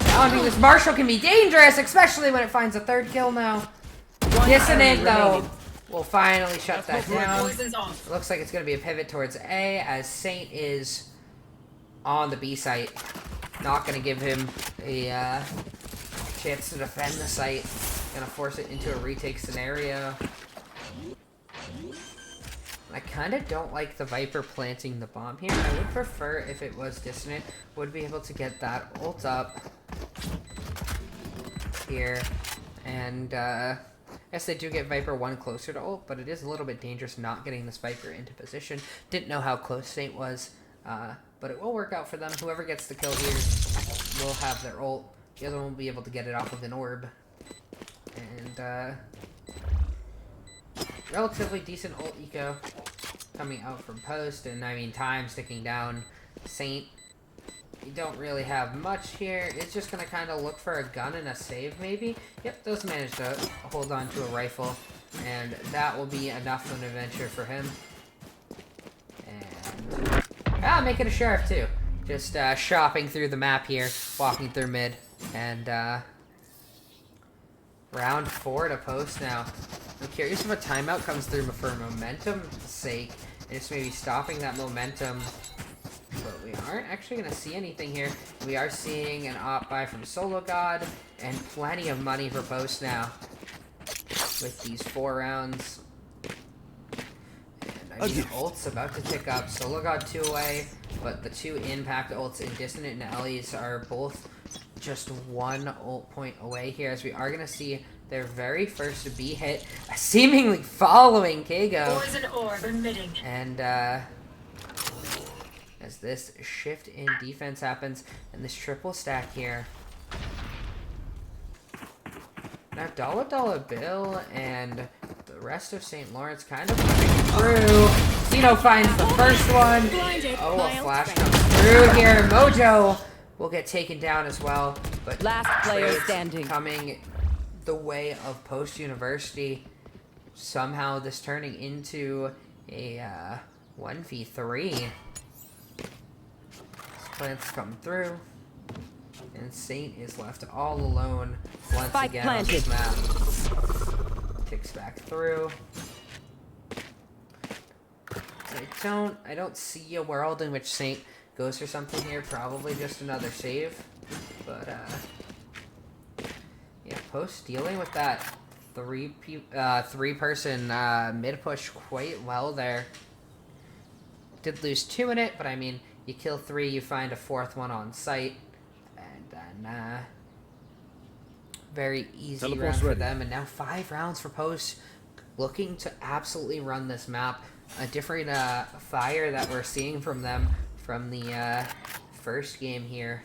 Challenging this marshal can be dangerous, especially when it finds a third kill now. Dissident, though, will finally shut that down. It looks like it's going to be a pivot towards A, as Saint is on the B site. Not going to give him a chance to defend the site. Going to force it into a retake scenario. I kind of don't like the Viper planting the bomb here. I would prefer if it was Dissident, would be able to get that ult up here. And yes, they do get Viper one closer to ult, but it is a little bit dangerous not getting this Viper into position. Didn't know how close Saint was, but it will work out for them. Whoever gets the kill here will have their ult. The other one will be able to get it off of an orb. And relatively decent ult eco coming out from post, and I mean time sticking down. Saint You don't really have much here. It's just going to kind of look for a gun and a save, maybe. Yep, does manage to hold on to a rifle. And that will be enough of an adventure for him. And... making a sheriff, too. Just shopping through the map here. Walking through mid. And, round 4 to post now. I'm curious if a timeout comes through for momentum's sake. And just maybe stopping that momentum. But we aren't actually going to see anything here. We are seeing an op buy from sologod. And plenty of money for post now. With these 4 rounds. And I mean, ult's about to tick up. sologod 2 away. But the 2 impact ults in Dissident and Elle's are both just 1 ult point away here. As we are going to see their very first B hit. Seemingly following Kago. Poison orb emitting. And as this shift in defense happens. And this triple stack here. Now, Dollar Bill and the rest of St. Lawrence kind of coming through. Zeno finds the first one. Oh, a flash comes through here. Mojo will get taken down as well. But Last player trades standing. coming the way of Post University. Somehow this turning into a 1v3. Plants come through. And Saint is left all alone once Spike again planted. on this map. Kicks back through. I don't see a world in which Saint goes for something here. Probably just another save. But yeah, Post dealing with that three-person mid push quite well there. Did lose 2 in it, but I mean, you kill 3, you find a 4th one on site. And then, very easy Teleport's round for ready. them. And now 5 rounds for Post. Looking to absolutely run this map. A different fire that we're seeing from them from the first game here.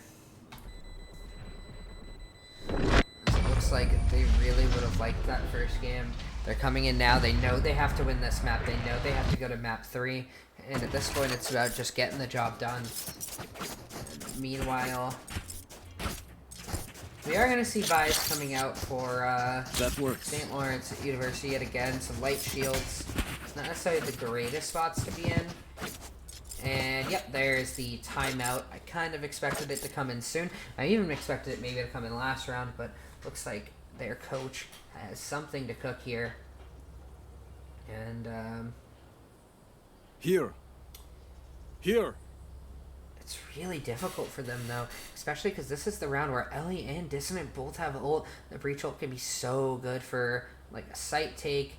It looks like they really would have liked that first game. They're coming in now. They know they have to win this map. They know they have to go to map 3. And at this point, it's about just getting the job done. And meanwhile, we are going to see buys coming out for That works. St. Lawrence University yet again. Some light shields. Not necessarily the greatest spots to be in. And yep, there's the timeout. I kind of expected it to come in soon. I even expected it maybe to come in last round, but looks like their coach has something to cook here. And Here. it's really difficult for them though, especially because this is the round where Elle and Dissident both have ult. The breach ult can be so good for like a site take.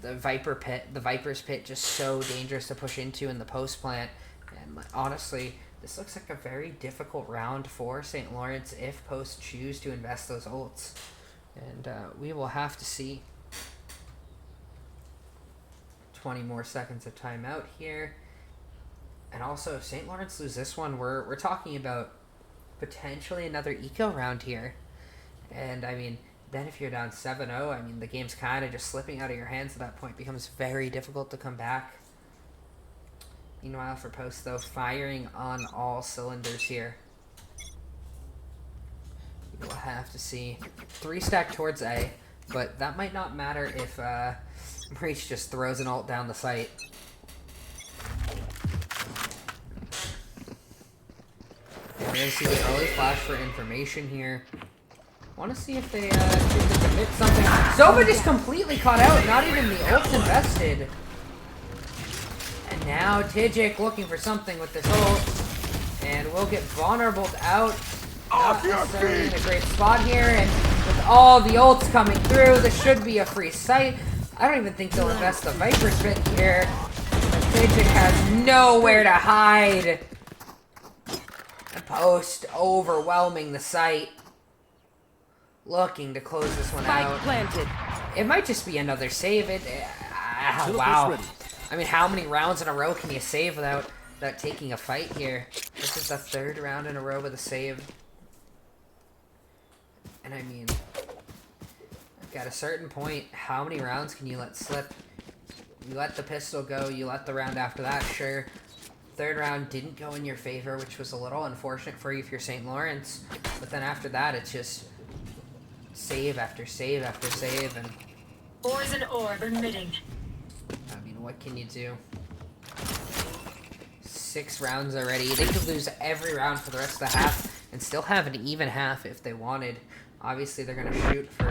The Viper's pit, just so dangerous to push into in the post plant. And honestly, this looks like a very difficult round for St. Lawrence if Post choose to invest those ults. And we will have to see. 20 more seconds of timeout here. And also, if St. Lawrence lose this one, we're talking about potentially another eco round here. And I mean, then if you're down 7-0, I mean, the game's kind of just slipping out of your hands at that point. It becomes very difficult to come back. Meanwhile, for Post, though, firing on all cylinders here. We'll have to see. 3 stack towards A, but that might not matter if Meech just throws an ult down the site. And we're going to see the early flash for information here. Want to see if they choose to commit something. Zova just completely caught out. Not even the ult's invested. And now Tijik looking for something with this ult. And we'll get vulnerable out. Not necessarily in a great spot here. And with all the ults coming through, this should be a free site. I don't even think they'll invest the Viper's pit here. Tijik has nowhere to hide. And Post overwhelming the site. Looking to close this one out. Planted. It might just be another save. Wow. I mean, how many rounds in a row can you save without taking a fight here? This is the 3rd round in a row with a save. And I mean, at a certain point, how many rounds can you let slip? You let the pistol go, you let the round after that, sure. third round didn't go in your favor, which was a little unfortunate for you if you're St. Lawrence. But then after that, it's just save after save after save, and Poison orb emitting. I mean, what can you do? 6 rounds already. They could lose every round for the rest of the half and still have an even half if they wanted. Obviously, they're going to shoot for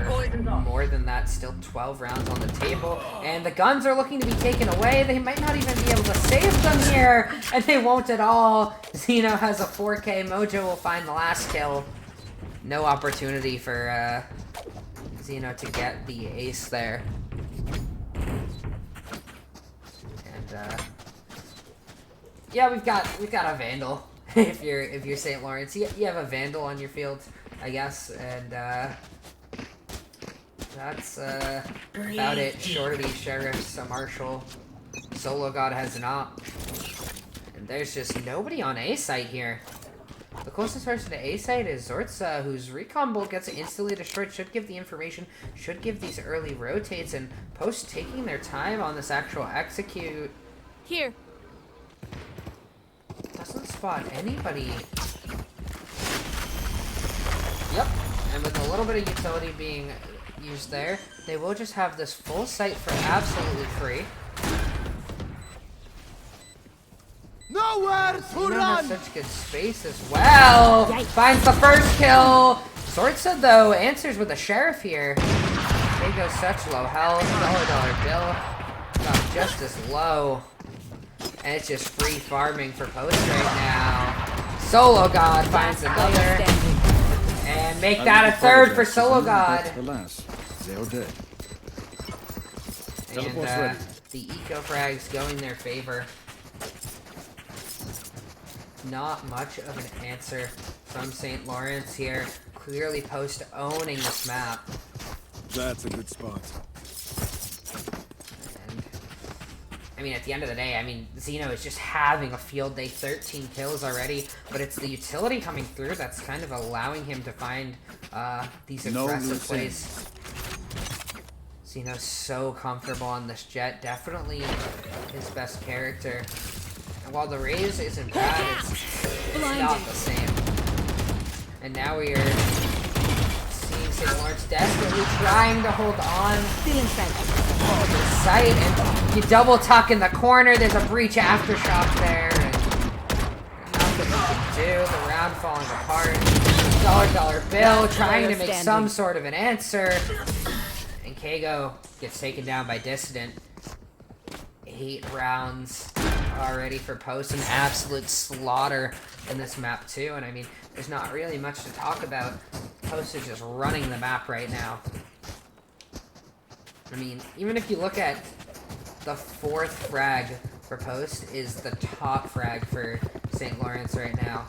more than that. Still 12 rounds on the table. And the guns are looking to be taken away. They might not even be able to save them here. And they won't at all. Zeno has a 4K. Mojo will find the last kill. No opportunity for Zeno to get the ace there. And yeah, we've got a Vandal. if you're St. Lawrence, you have a Vandal on your field, I guess, and that's about it. Shorty, Sheriff's, a Marshal, sologod has not, and there's just nobody on A site here. The closest person to A site is Zortza, whose recon bolt gets instantly destroyed. Should give the information, should give these early rotates, and Post taking their time on this actual execute. Here. Doesn't spot anybody. Yep, and with a little bit of utility being used there, they will just have this full site for absolutely free. Nowhere to Zeno run! has such good space as well. Yikes. Finds the first kill. Zortza, though, answers with a Sheriff here. They go such low health. $1 bill. Got just as low. And it's just free farming for Post right now. sologod finds another. And make that a third for sologod. Alas, they are dead. And the eco frags going their favor. Not much of an answer from St. Lawrence here. Clearly Post owning this map. That's a good spot. And I mean, at the end of the day, I mean, Zeno is just having a field day, 13 kills already, but it's the utility coming through that's kind of allowing him to find these aggressive plays. Zeno's so comfortable on this jet, definitely his best character. And while the raise isn't bad, it's not the same. And now we are seeing St. Lawrence desperately trying to hold on to the site, and you double tuck in the corner. There's a breach aftershock there, and nothing you can do. The round falling apart. Dollar bill trying to make some sort of an answer, and Kago gets taken down by Dissident. 8 rounds already for Post, an absolute slaughter in this map too, and I mean, there's not really much to talk about. Post is just running the map right now. I mean, even if you look at the 4th frag for Post is the top frag for St. Lawrence right now.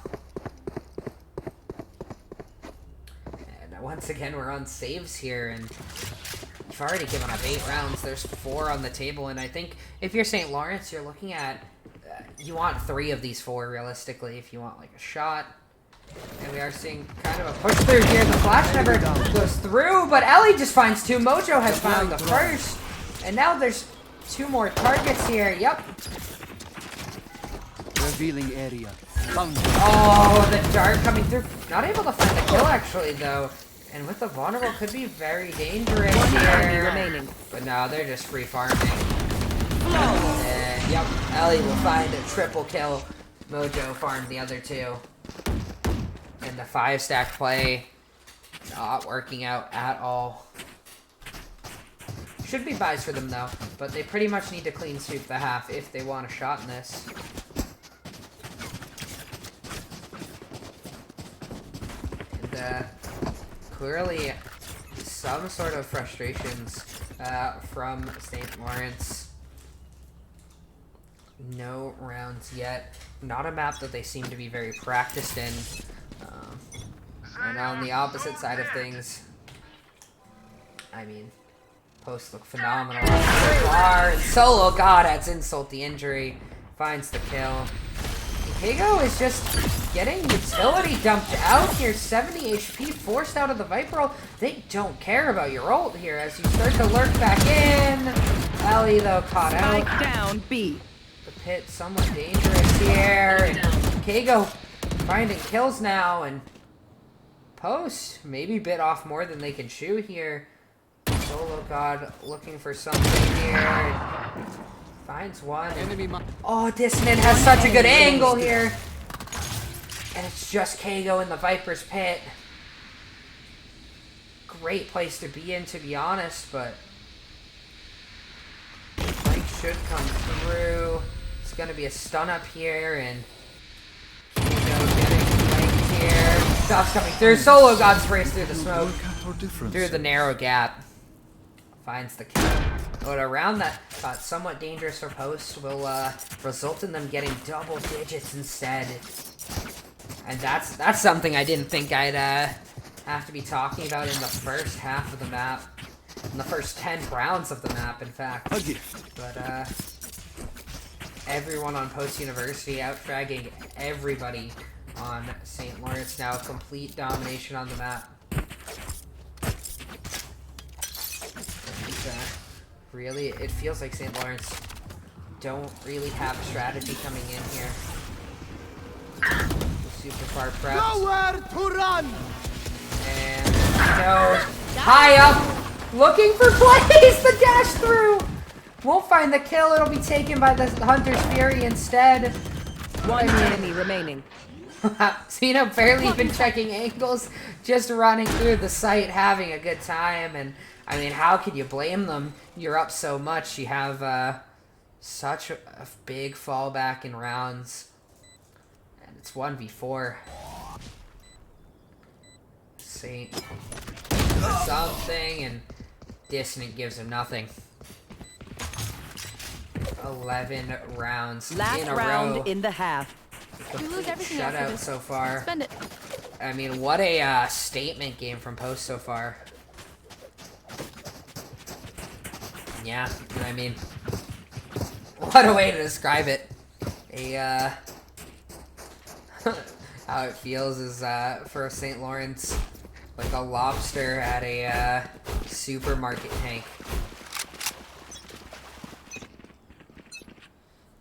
And once again, we're on saves here, and you've already given up 8 rounds. There's 4 on the table, and I think if you're St. Lawrence, you're looking at you want 3 of these 4 realistically if you want like a shot. And we are seeing kind of a push through here. The flash never goes through, but Elle just finds 2. Mojo has found the first, and now there's 2 more targets here. Yep. Revealing area. Oh, the dart coming through. Not able to find the kill actually though. And with the vulnerable could be very dangerous here. remaining. But no, they're just free farming. And yep, Elle will find a triple kill. Mojo farmed the other 2. And the 5-stack play not working out at all. Should be buys for them though, but they pretty much need to clean sweep the half if they want a shot in this. And clearly some sort of frustrations from St. Lawrence. No rounds yet. Not a map that they seem to be very practiced in. And on the opposite side of things, I mean, Post look phenomenal so far. And sologod adds insult the injury, finds the kill. And Kago is just getting utility dumped out here. 70 HP forced out of the Viper ult. They don't care about your ult here as you start to lurk back in. Elle though caught out. Spike down, B. The pit somewhat dangerous here. And Kago finding kills now. And Post maybe bit off more than they can chew here. sologod looking for something here. And finds one. Oh, Dissident has such a good angle here. And it's just Kago in the Viper's pit. Great place to be in, to be honest, but Mike should come through. It's going to be a stun up here, and Kago getting flanked here. Stuff's coming through. sologod sprays through the smoke, through the narrow gap. Finds the kill. But around that spot, somewhat dangerous for Post, will result in them getting double digits instead. And that's something I didn't think I'd have to be talking about in the first half of the map. In the first 10 rounds of the map, in fact. But everyone on Post University out-fragging everybody on St. Lawrence now. Complete domination on the map. Really, it feels like St. Lawrence don't really have a strategy coming in here. Super far prep. Nowhere to run! And no, high up, looking for plays. The dash through won't find the kill. It'll be taken by the Hunter's Fury instead. One enemy remaining. Zeno barely even checking angles, just running through the site, having a good time. And I mean, how could you blame them? You're up so much. You have such a big fallback in rounds. And it's 1v4. Saint something, and Dissident gives him nothing. 11 rounds Last in a round row. in the half. We lose everything after Shutout this. so far. Spend it. I mean, what a statement game from Post so far. Yeah, I mean, what a way to describe it. How it feels is for St. Lawrence, like a lobster at a supermarket tank.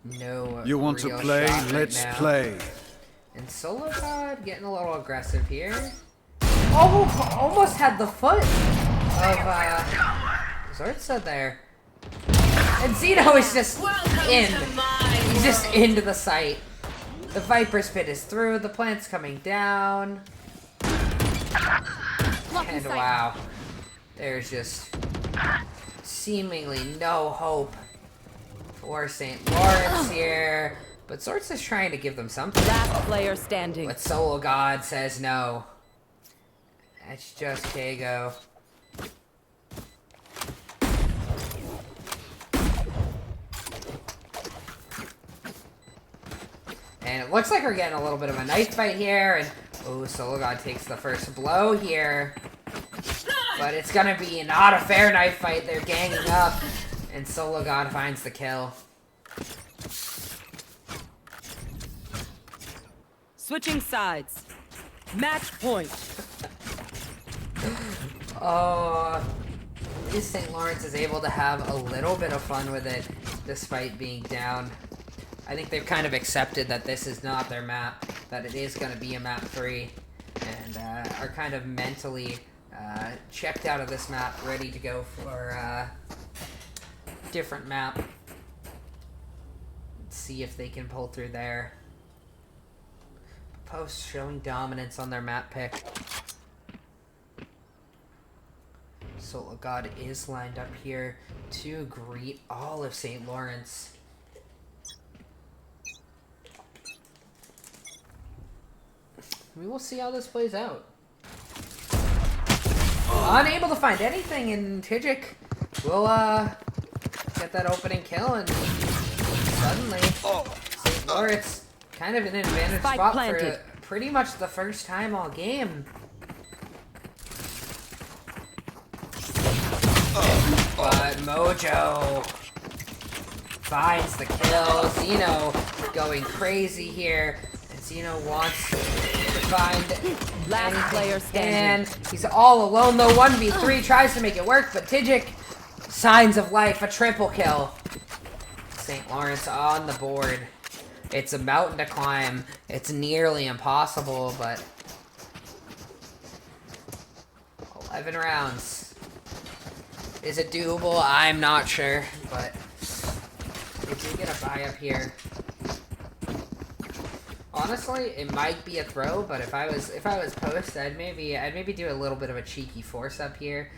No. You want to real play? shot right Let's now. play. And sologod getting a little aggressive here. Oh, almost had the foot of Zortza there. And Zeno is just in. He's just into the site. The Viper's pit is through. The plant's coming down. And wow, there's just seemingly no hope for St. Lawrence here. But Zortz is trying to give them something. Last player standing. But sologod says no. It's just Kago. And it looks like we're getting a little bit of a knife fight here. And oh, sologod takes the first blow here. But it's gonna be not a fair knife fight. They're ganging up. And sologod finds the kill. Switching sides. Match point. Oh, at least St. Lawrence is able to have a little bit of fun with it, despite being down. I think they've kind of accepted that this is not their map, that it is going to be a map 3, and are kind of mentally checked out of this map, ready to go for a different map. Let's see if they can pull through there. Post showing dominance on their map pick. sologod is lined up here to greet all of St. Lawrence. We will see how this plays out. Unable to find anything, and Tijik will get that opening kill, and suddenly St. Lawrence kind of in an advantage Spike spot planted. for pretty much the first time all game. But Mojo finds the kill. Zeno going crazy here. And Zeno wants to find Last anything player he standing. can. He's all alone though. 1v3 tries to make it work, but Tijik, signs of life, a triple kill. St. Lawrence on the board. It's a mountain to climb. It's nearly impossible, but 11 rounds. Is it doable? I'm not sure, but they do get a buy up here. Honestly, it might be a throw, but if I was post, I'd maybe do a little bit of a cheeky force up here.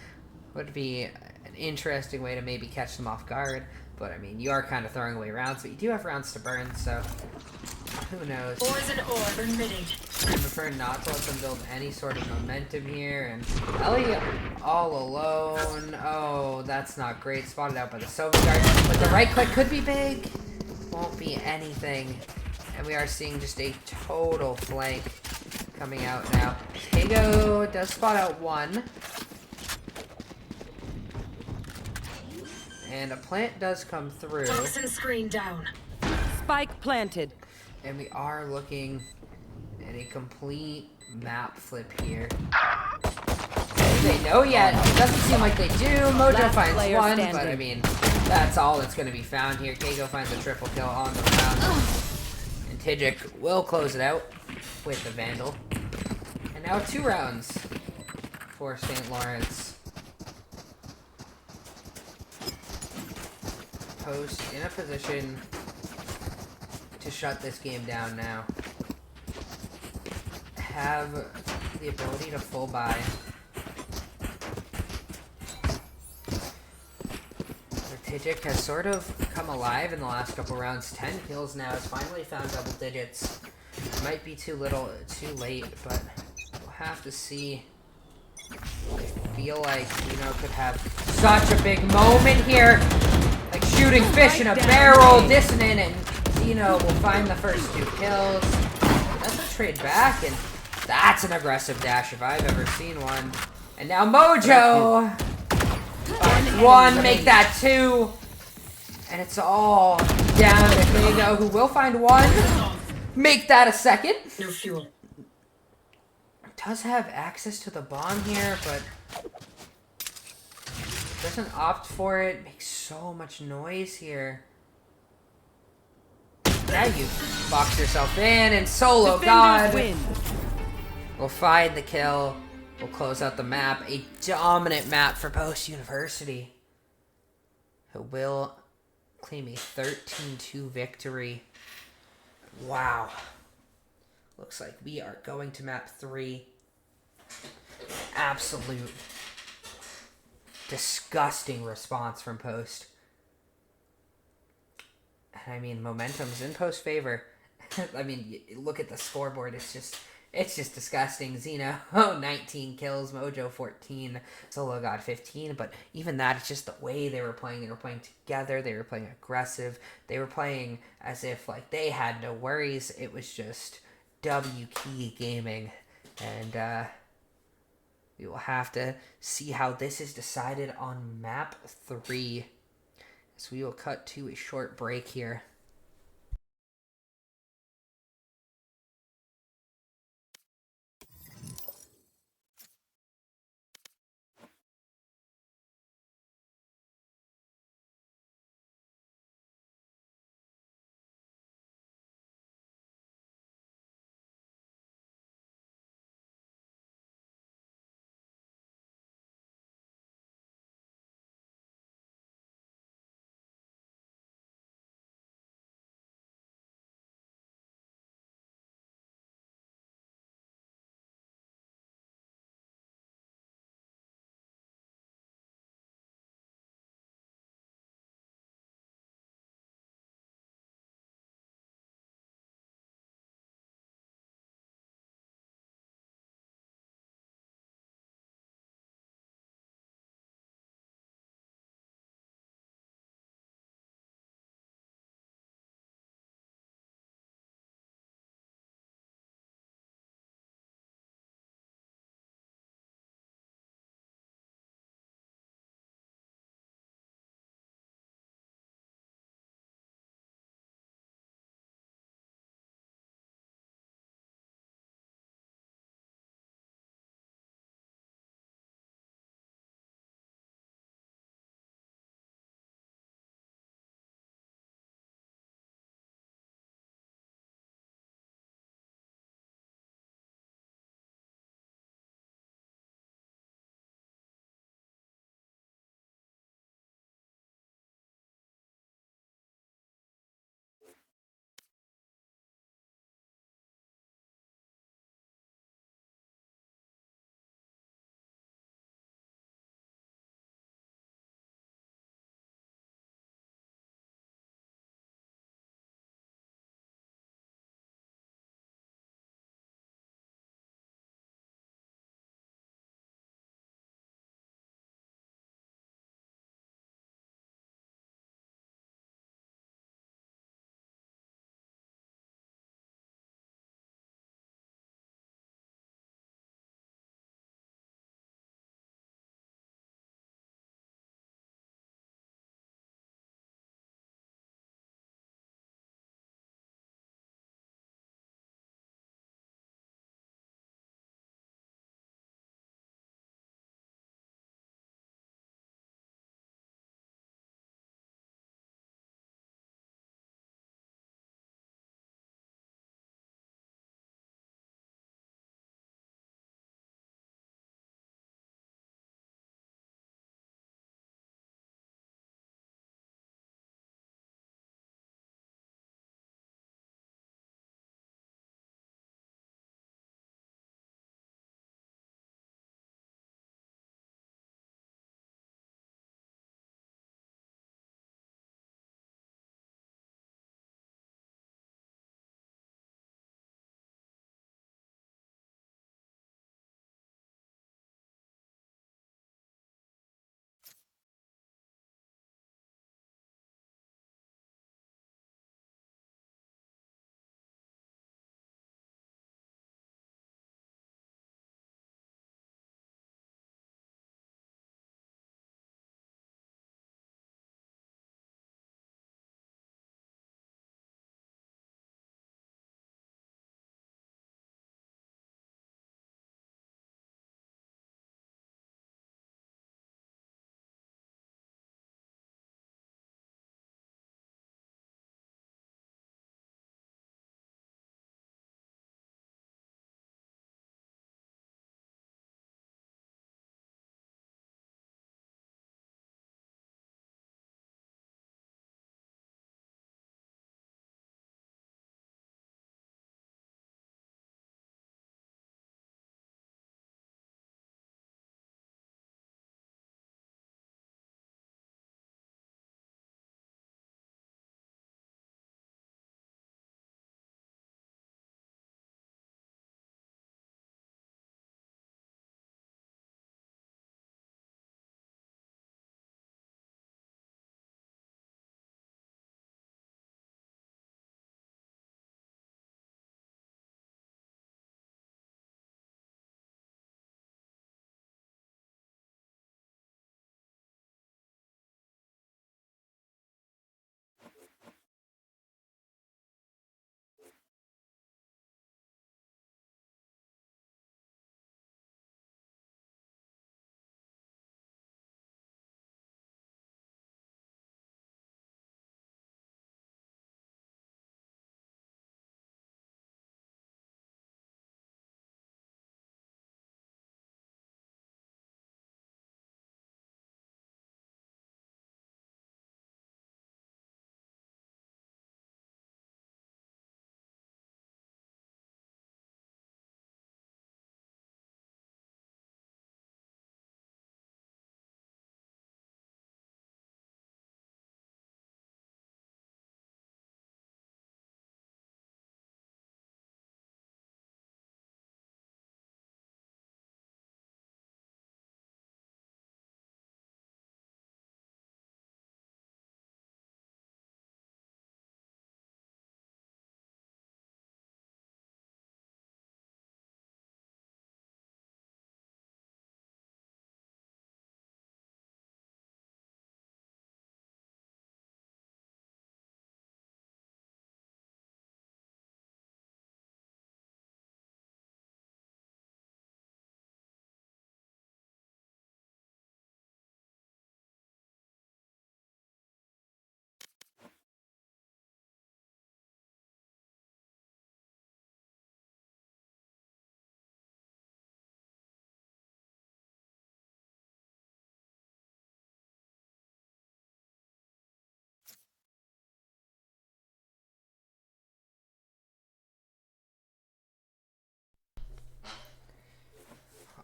Would be an interesting way to maybe catch them off guard. But I mean, you are kind of throwing away rounds, but you do have rounds to burn, so who knows? Ores and ore emitting. I prefer not to let them build any sort of momentum here. And Elle all alone. Oh, that's not great. Spotted out by the sologod, but the right click could be big. Won't be anything. And we are seeing just a total flank coming out now. Tego does spot out one. And a plant does come through. Toxin screen down. Spike planted. And we are looking at a complete map flip here. Do they know yet? It doesn't seem like they do. Mojo Last finds player one, standing. but I mean, that's all that's going to be found here. Kego finds a triple kill on the round. And Tijik will close it out with the Vandal. And now 2 rounds for St. Lawrence. Post in a position to shut this game down now. Have the ability to full buy. Tijik has sort of come alive in the last couple rounds. 10 kills now. Has finally found double digits. Might be too too late, but we'll have to see. I feel like Zeno could have such a big moment here. Like shooting fish in a barrel. Dissident and Zeno will find the first 2 kills. That's a trade back, and that's an aggressive dash if I've ever seen one. And now Mojo! Find 1, make that 2. And it's all down to Kego, who will find 1. Make that a 2nd. No fuel. Does have access to the bomb here, but doesn't opt for it. Makes so much noise here. Now you box yourself in, and sologod will find the kill. We'll close out the map. A dominant map for Post University, who will claim a 13-2 victory. Wow. Looks like we are going to map 3. Absolute disgusting response from Post. I mean, momentum's in Post favor. I mean, look at the scoreboard. It's just disgusting. Zeno, 19 kills. Mojo, 14. sologod, 15. But even that, it's just the way they were playing. They were playing together. They were playing aggressive. They were playing as if, like, they had no worries. It was just W-key gaming. And, we will have to see how this is decided on map 3. So we will cut to a short break here.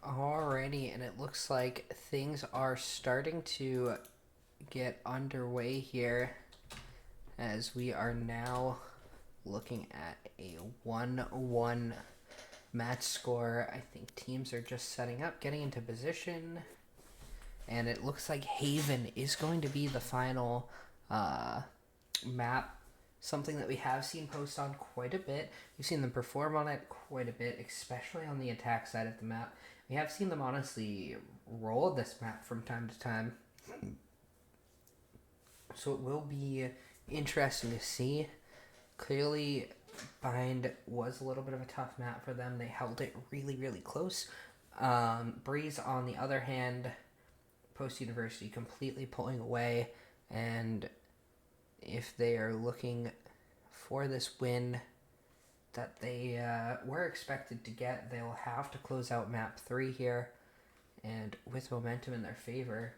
Alrighty, and it looks like things are starting to get underway here as we are now looking at a 1-1 match score. I think teams are just setting up, getting into position, and it looks like Haven is going to be the final map. Something that we have seen post on quite a bit. We've seen them perform on it quite a bit, especially on the attack side of the map. We have seen them honestly roll this map from time to time. So it will be interesting to see. Clearly, Bind was a little bit of a tough map for them. They held it really, really close. Breeze, on the other hand, Post University completely pulling away, and if they are looking for this win that they were expected to get, they'll have to close out map 3 here, and with momentum in their favor,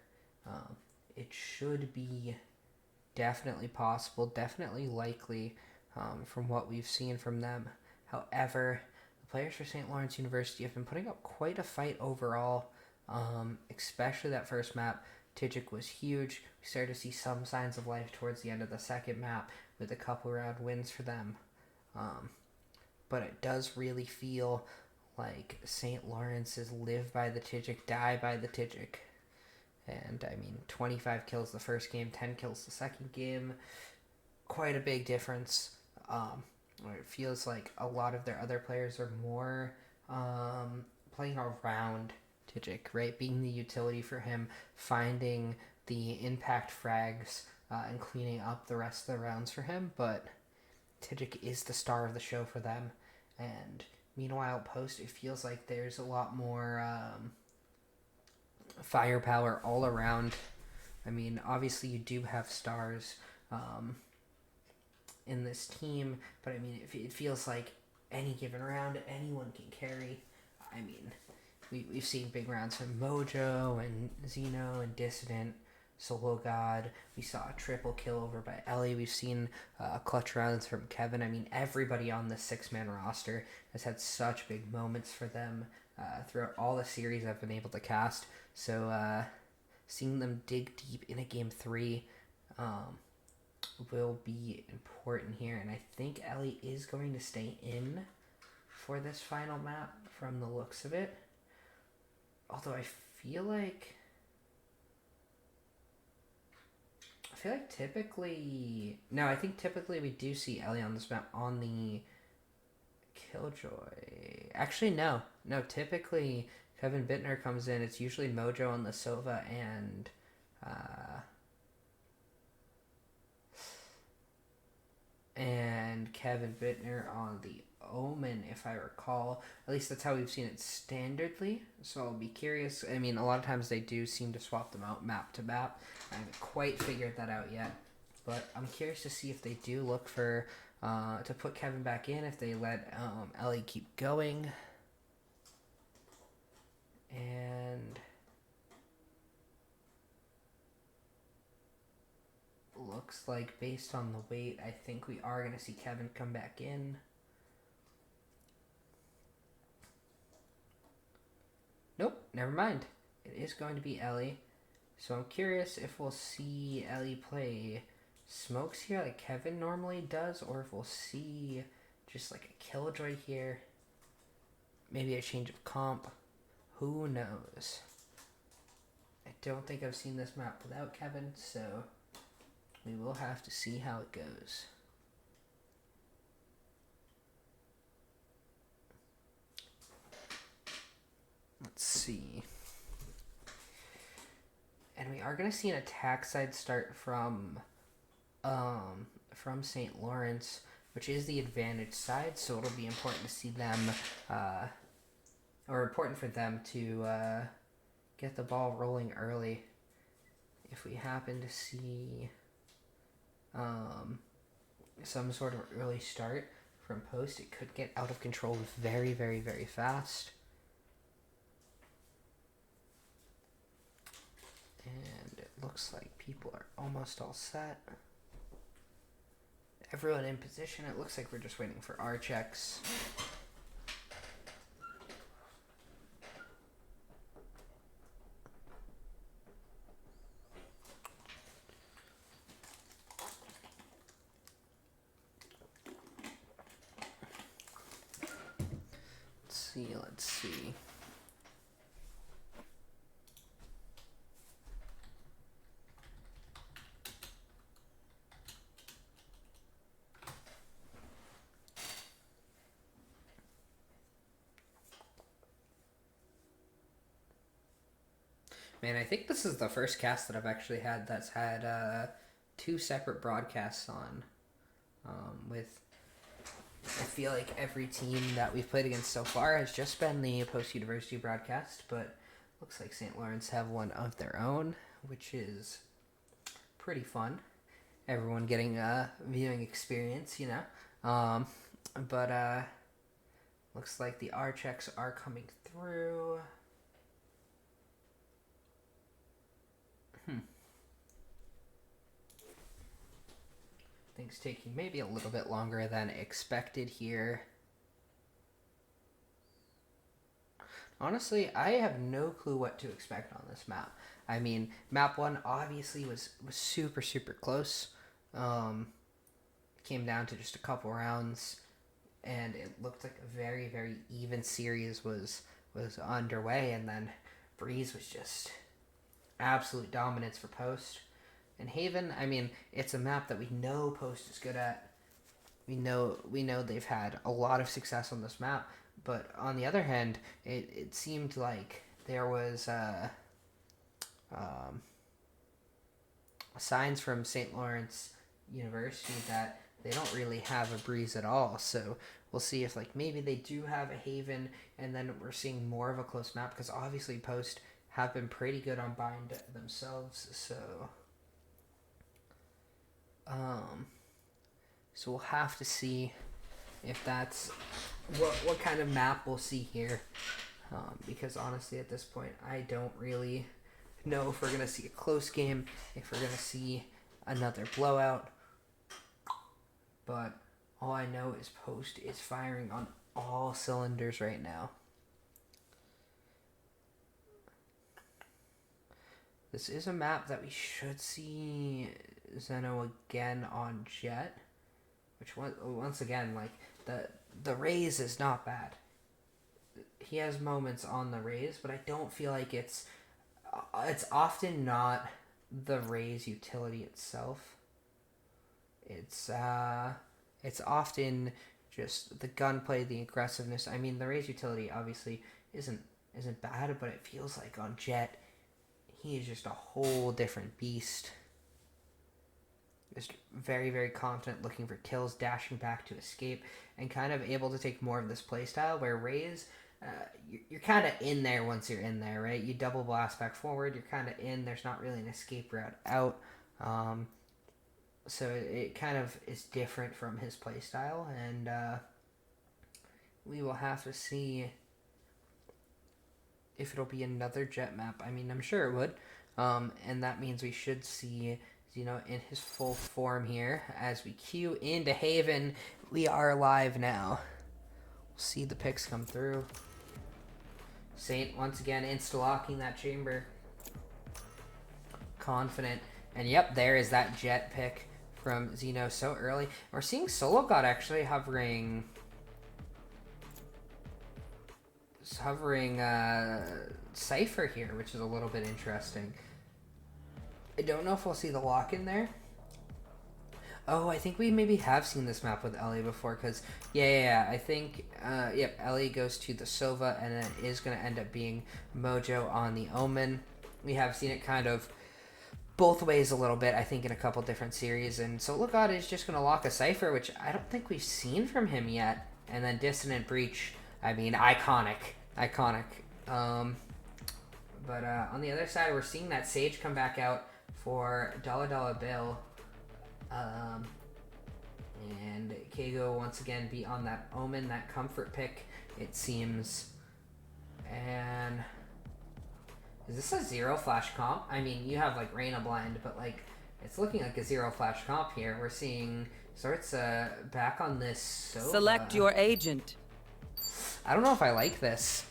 it should be definitely possible, definitely likely from what we've seen from them. However, the players for St. Lawrence University have been putting up quite a fight overall, especially that first map. Tijik was huge. We started to see some signs of life towards the end of the second map with a couple round wins for them. But it does really feel like St. Lawrence is live by the Tijik, die by the Tijik. And, 25 kills the first game, 10 kills the second game. Quite a big difference. It feels like a lot of their other players are more playing around Tijik, right? Being the utility for him, finding the impact frags, and cleaning up the rest of the rounds for him. But Tijik is the star of the show for them. And meanwhile, post, it feels like there's a lot more firepower all around. Obviously you do have stars in this team, but it feels like any given round, anyone can carry. We've seen big rounds from Mojo and Zeno and Dissident, sologod. We saw a triple kill over by Elle. We've seen clutch rounds from Kevin. Everybody on the 6-man roster has had such big moments for them throughout all the series I've been able to cast. So seeing them dig deep in a game 3 will be important here. And I think Elle is going to stay in for this final map from the looks of it. Although I feel like typically... No, I think typically we do see Elle on this map on the Killjoy. Actually, no. No, typically KevinBittner comes in. It's usually Mojo on the Sova and KevinBittner on the Omen, if I recall. At least that's how we've seen it standardly. So I'll be curious. A lot of times they do seem to swap them out map to map. I haven't quite figured that out yet. But I'm curious to see if they do look for to put Kevin back in, if they let Elle keep going. And looks like based on the weight, I think we are going to see Kevin come back in. Nope, never mind. It is going to be Elle. So I'm curious if we'll see Elle play smokes here like Kevin normally does, or if we'll see just like a Killjoy here. Maybe a change of comp. Who knows? I don't think I've seen this map without Kevin, so we will have to see how it goes. Let's see. And we are going to see an attack side start from St. Lawrence, which is the advantage side, so it'll be important to see them, or important for them to get the ball rolling early. If we happen to see some sort of early start from post, it could get out of control very, very, very fast. And it looks like people are almost all set. Everyone in position. It looks like we're just waiting for our checks. Let's see. Man, I think this is the first cast that I've actually had that's had 2 separate broadcasts on. With, I feel like every team that we've played against so far has just been the post-university broadcast, but looks like St. Lawrence have one of their own, which is pretty fun. Everyone getting a viewing experience, you know. But looks like the R checks are coming through. Things taking maybe a little bit longer than expected here. Honestly, I have no clue what to expect on this map. I mean, map 1 obviously was super, super close. Came down to just a couple rounds, and it looked like a very, very even series was underway, and then Breeze was just absolute dominance for Post. And Haven, I mean, it's a map that we know Post is good at. We know they've had a lot of success on this map, but on the other hand, it seemed like there was signs from St. Lawrence University that they don't really have a Breeze at all. So we'll see if like maybe they do have a Haven, and then we're seeing more of a close map, because obviously Post have been pretty good on bind themselves. So we'll have to see if that's what kind of map we'll see here, because honestly at this point I don't really know if we're gonna see a close game, if we're gonna see another blowout, but all I know is Post is firing on all cylinders right now. This is a map that we should see Zeno again on Jet, which once again, like the Raze is not bad. He has moments on the Raze, but I don't feel like it's often not the Raze utility itself. It's often just the gunplay, the aggressiveness. I mean, the Raze utility obviously isn't bad, but it feels like on Jet he is just a whole different beast. Just very, very confident, looking for kills, dashing back to escape, and kind of able to take more of this playstyle where Raze, you're kind of in there once you're in there, right? You double blast back forward, you're kind of in, there's not really an escape route out. So it kind of is different from his playstyle, and we will have to see if it'll be another Jet map. I mean, I'm sure it would, and that means we should see Zeno in his full form here as we queue into Haven. We are live now. We'll see the picks come through. Saint once again insta-locking that chamber. Confident. And yep, there is that Jet pick from Zeno so early. We're seeing sologod actually hovering Cypher here, which is a little bit interesting. I don't know if we'll see the lock in there. Oh, I think we maybe have seen this map with Elle before, because yeah, I think yep, Elle goes to the Sova, and then it is going to end up being Mojo on the Omen. We have seen it kind of both ways a little bit, I think, in a couple different series, and sologod is just going to lock a Cypher, which I don't think we've seen from him yet. And then Dissident Breach, I mean, iconic. But on the other side, we're seeing that Sage come back out for Dollar Bill. And Kago once again be on that Omen, that comfort pick, it seems. And is this a zero flash comp? I mean, you have like Reyna blind, but like it's looking like a zero flash comp here. We're seeing Sorts back on this Sova. Select your agent. I don't know if I like this.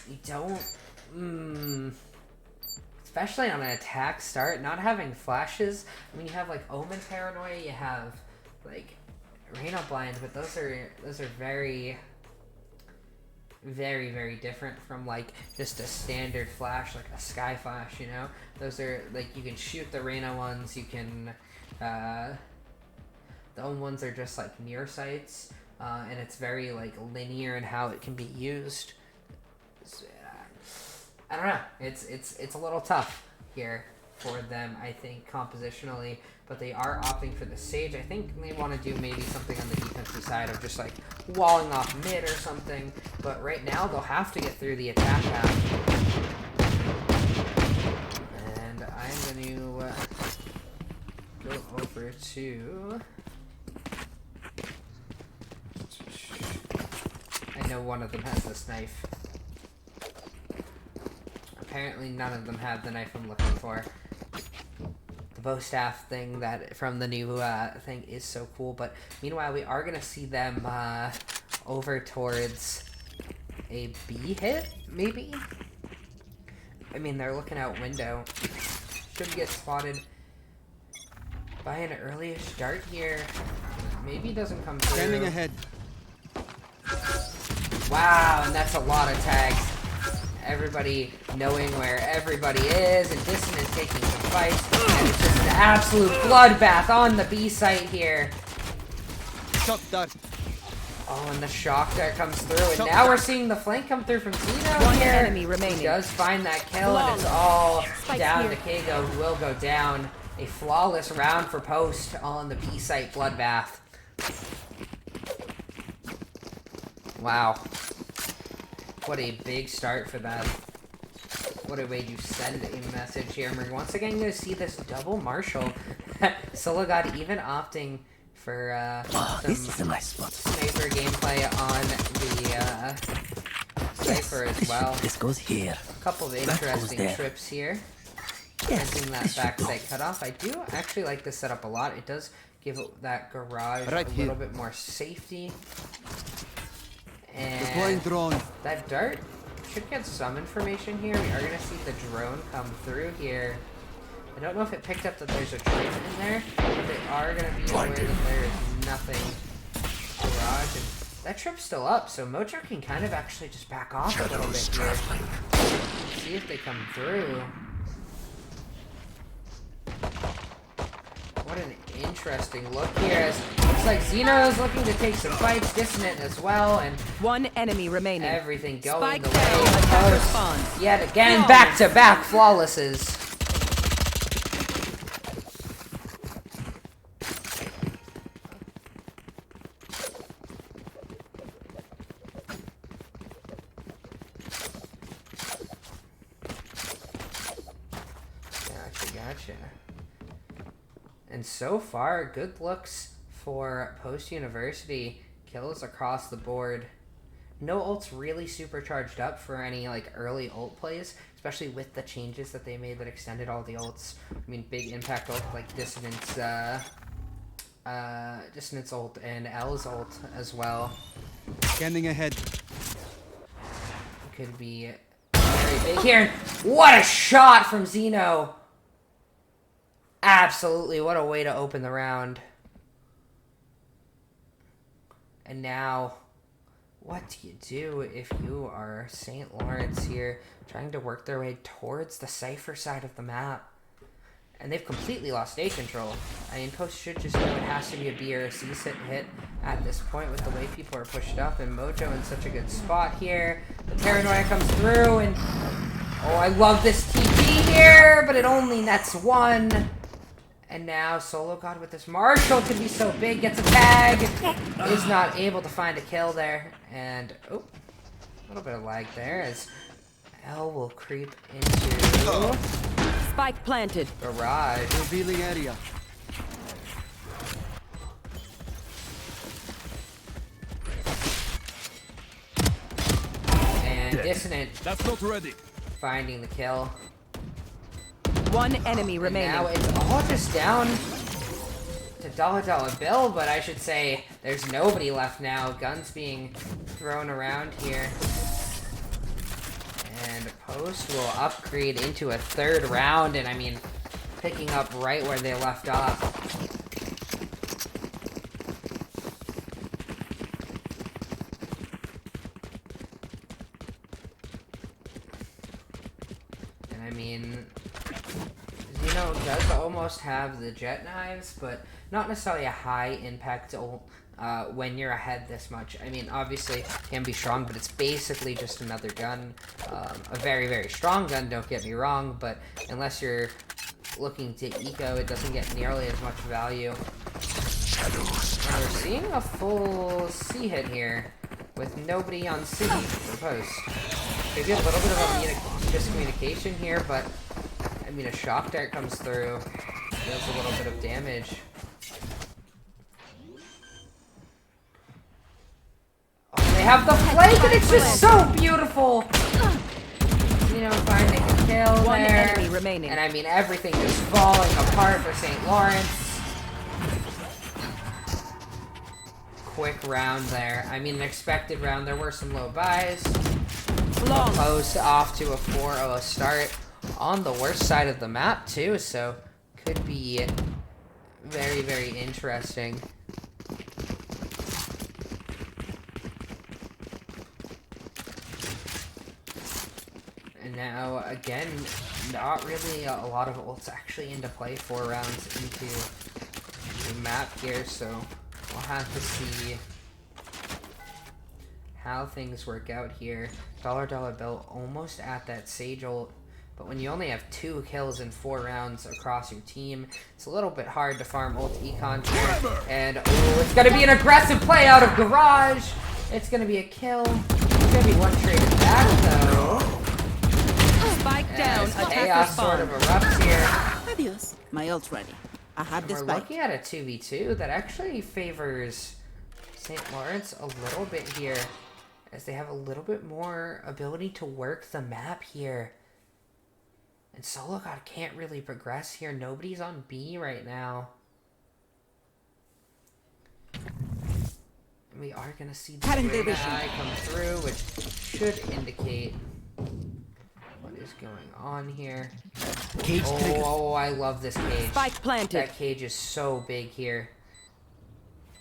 You don't... Especially on an attack start, not having flashes. I mean, you have like Omen Paranoia, you have like Reyna Blind, but those are very very, very different from like just a standard flash, like a sky flash, you know? Those are like, you can shoot the Reyna ones, you can, the own ones are just like near sights, and it's very like linear in how it can be used. So, I don't know, it's a little tough here for them, I think, compositionally, but they are opting for the Sage. I think they want to do maybe something on the defensive side of just like walling off mid or something, but right now they'll have to get through the attack path. And I'm going to go over to... I know one of them has this knife. Apparently none of them have the knife I'm looking for. The bow staff thing that from the new thing is so cool, but meanwhile we are gonna see them over towards a B hit, maybe? I mean, they're looking out window. Should get spotted by an early-ish dart here. Maybe doesn't come through. Standing ahead. Wow, and that's a lot of tags. Everybody knowing where everybody is, and Dissident taking some fights, and it's just an absolute bloodbath on the B site here. Shock dart. Oh, and the shock dart comes through, and now we're seeing the flank come through from Zeno One here. enemy remaining. He does find that kill, and it's all down to Kago, who will go down. A flawless round for Post on the B site bloodbath. Wow. What a big start for them. What a way to send a message here. And we're once again going to see this double Marshall. sologod even opting for this is a nice spot. Sniper gameplay on the Cypher as well. This goes here. A couple of interesting trips here. Using that backside cutoff. I do actually like this setup a lot. It does give that garage a little bit more safety. And that dart should get some information here. We are going to see the drone come through here. I don't know if it picked up that there's a trip in there, but they are going to be aware that there is nothing garage. And that trip's still up, so Mojo can kind of actually just back off a little bit here. See if they come through. What an interesting look here. As looks like Zeno is looking to take some fights, Dissident as well, and one enemy remaining. Everything going Spike the way down, of attack Post. response. Yet again, back-to-back flawlesses. Gotcha. And so far, good looks for Post University. Kills across the board. No ults really supercharged up for any like early ult plays, especially with the changes that they made that extended all the ults. I mean, big impact ult like Dissident's ult and Elle's ult as well. Scanning ahead. Could be very big here. What a shot from Zeno! Absolutely, what a way to open the round. And now, what do you do if you are St. Lawrence here, trying to work their way towards the Cypher side of the map? And they've completely lost A control. I mean, Post should just know it has to be a B or a C hit at this point with the way people are pushed up, and Mojo in such a good spot here. The paranoia comes through, and oh, I love this TP here, but it only nets one. And now sologod with this Marshall could be so big, gets a tag, is not able to find a kill there. And, oh, a little bit of lag there as Elle will creep into Spike planted. garage. Revealing area. And Dissident That's not ready. finding the kill. One enemy And remaining. now it's all just down to $1 bill, but I should say there's nobody left now. Guns being thrown around here. And Post will upgrade into a third round, and I mean, picking up right where they left off. mean, Zeno does almost have the jet knives, but not necessarily a high impact ult when you're ahead this much. I mean, obviously, it can be strong, but it's basically just another gun. A very, very strong gun, don't get me wrong, but unless you're looking to eco, it doesn't get nearly as much value. And we're seeing a full C hit here with nobody on C for post. Maybe a little bit of a miscommunication here, but I mean, a shock dart comes through, does a little bit of damage. Oh, they have the flank, and it's just so beautiful. You know, finding a kill there. One enemy remaining. And I mean, everything is falling apart for St. Lawrence. Quick round there. I mean, an expected round. There were some low buys. Post off to a 4-0 start on the worst side of the map too, so could be very, very interesting. And now again, not really a lot of ults actually into play 4 rounds into the map here, so we'll have to see how things work out here. Dollar Bill almost at that Sage ult, but when you only have 2 kills in 4 rounds across your team, it's a little bit hard to farm ult econ here. And oh, it's gonna be an aggressive play out of Garage. It's gonna be a kill. It's gonna be one traded back though. Spike down. As chaos sort of erupts here. Adios. My ult's ready. I have this We're spike. looking at a 2v2 that actually favors St. Lawrence a little bit here, as they have a little bit more ability to work the map here. And sologod can't really progress here. Nobody's on B right now. And we are going to see the green eye come through, which should indicate what is going on here. Cage trigger. Oh, I love this cage. Spike planted. That cage is so big here.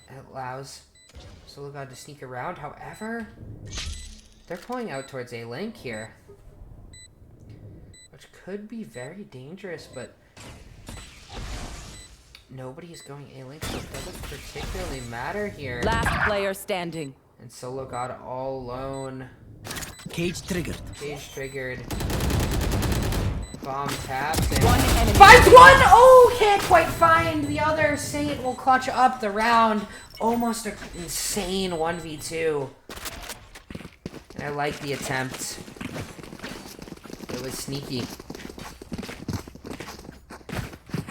It allows sologod to sneak around. However, they're pulling out towards a link here, which could be very dangerous, but nobody's going a link, so it doesn't particularly matter here. Last player standing. And sologod all alone. Cage triggered. Cage triggered. Bomb tapped. And One enemy. finds one! Oh, can't quite find the other. Saint will clutch up the round. Almost an insane 1v2. And I like the attempt. It was sneaky.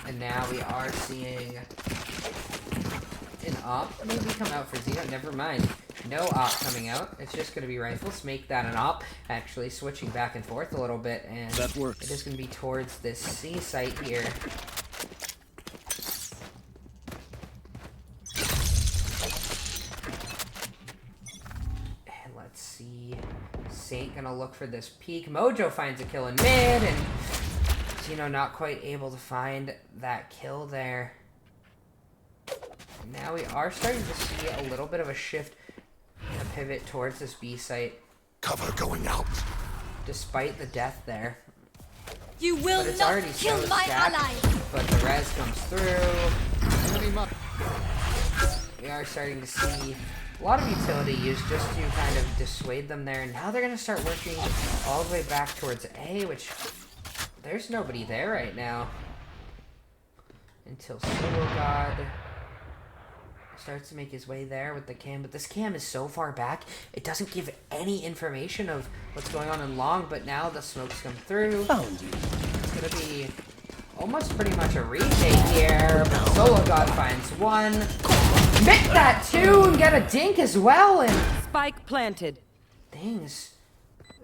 And now we are seeing an op maybe come out for Zeno. Never mind. No op coming out. It's just going to be rifles. Make that an op. Actually switching back and forth a little bit. And That works. it is going to be towards this C site here. And let's see. Saint going to look for this peek. Mojo finds a kill in mid. And Zeno not quite able to find that kill there. And now we are starting to see a little bit of a shift, a pivot towards this B site. Cover going out. Despite the death there. You will But it's not already kill so my stacked, ally. but the res comes through. We are starting to see a lot of utility used just to kind of dissuade them there. And now they're going to start working all the way back towards A, which there's nobody there right now. Until sologod starts to make his way there with the cam, but this cam is so far back, it doesn't give any information of what's going on in long, but now the smokes come through. Found you. It's gonna be almost pretty much a retake here, but sologod finds one. Mick that too, and get a dink as well, and Spike planted. things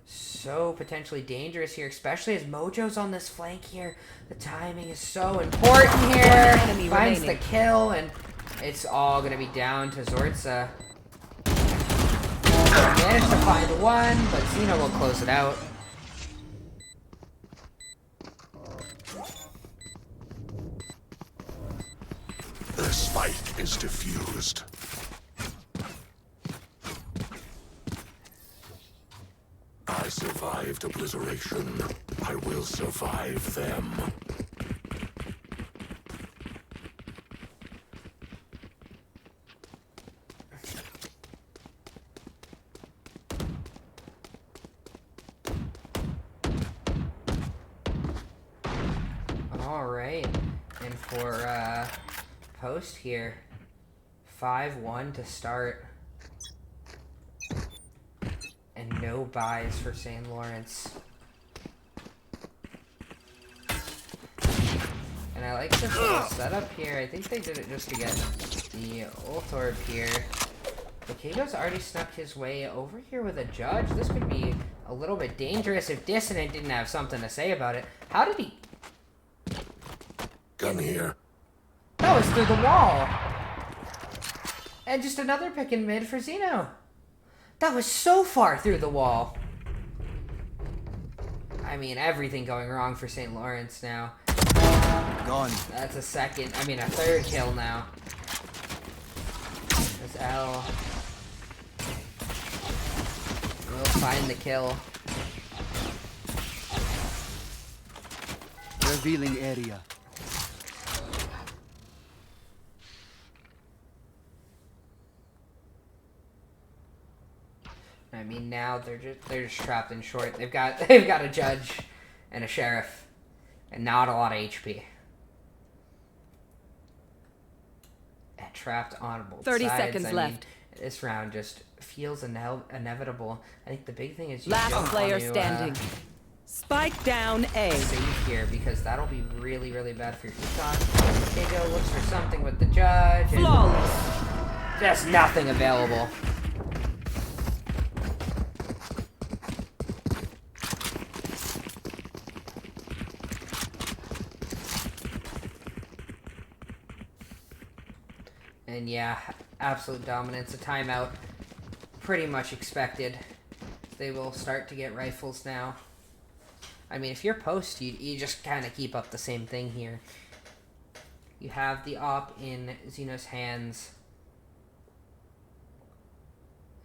so potentially dangerous here, especially as Mojo's on this flank here. The timing is so important here. One enemy Finds remaining. the kill, and it's all gonna be down to Zortza. Managed to find one, but Zeno will close it out. The spike is diffused. I survived obliteration. I will survive them. All right, and for post here, 5-1 to start, and no buys for St. Lawrence. And I like this little setup here. I think they did it just to get the ult orb here. Locado's already snuck his way over here with a judge. This could be a little bit dangerous if Dissident didn't have something to say about it. How did he... Gun here. That was through the wall. And just another pick in mid for Zeno. That was so far through the wall. I mean, everything going wrong for St. Lawrence now. Gone. That's a third kill now. There's Elle. We'll find the kill. Revealing area. I mean, now they're just trapped in short. They've got a judge and a sheriff, and not a lot of HP. And trapped on both 30 sides. seconds I left. mean, this round just feels inevitable. I think the big thing is you Last don't player want to, standing. Spike down A. save here, because that'll be really, really bad for your Shoutcaster. Diego looks for something with the judge. And Flawless. just nothing available. And yeah, absolute dominance. A timeout, pretty much expected. They will start to get rifles now. I mean, if you're post, you just kind of keep up the same thing here. You have the op in Zeno's hands.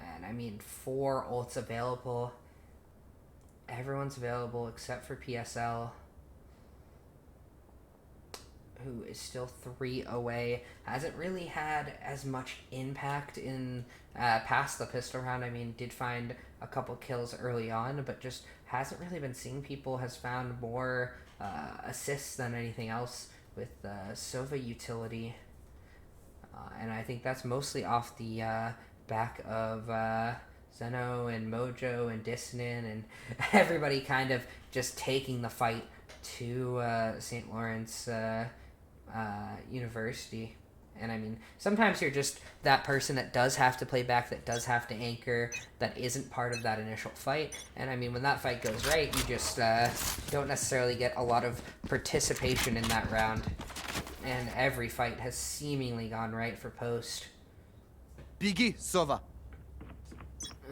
And I mean, 4 ults available. Everyone's available except for PSL, who is still 3 away. Hasn't really had as much impact in past the pistol round. I mean, did find a couple kills early on, but just hasn't really been seeing people. Has found more assists than anything else with Sova utility. And I think that's mostly off the back of Zeno and Mojo and Dissident and everybody kind of just taking the fight to St. Lawrence University. And I mean, sometimes you're just that person that does have to play back, that does have to anchor, that isn't part of that initial fight. And I mean, when that fight goes right, you just don't necessarily get a lot of participation in that round. And every fight has seemingly gone right for post. Biggie Sova.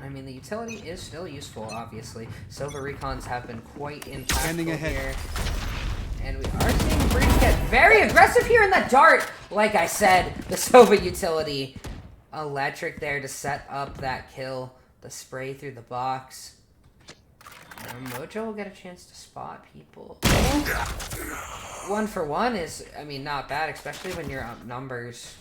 I mean, the utility is still useful, obviously. Sova recons have been quite impactful Standing ahead. here. And we are seeing Breach get very aggressive here in the dart. Like I said, the Sova utility. Electric there to set up that kill. The spray through the box. Mojo will get a chance to spot people. 1 for 1 is, I mean, not bad, especially when you're up numbers.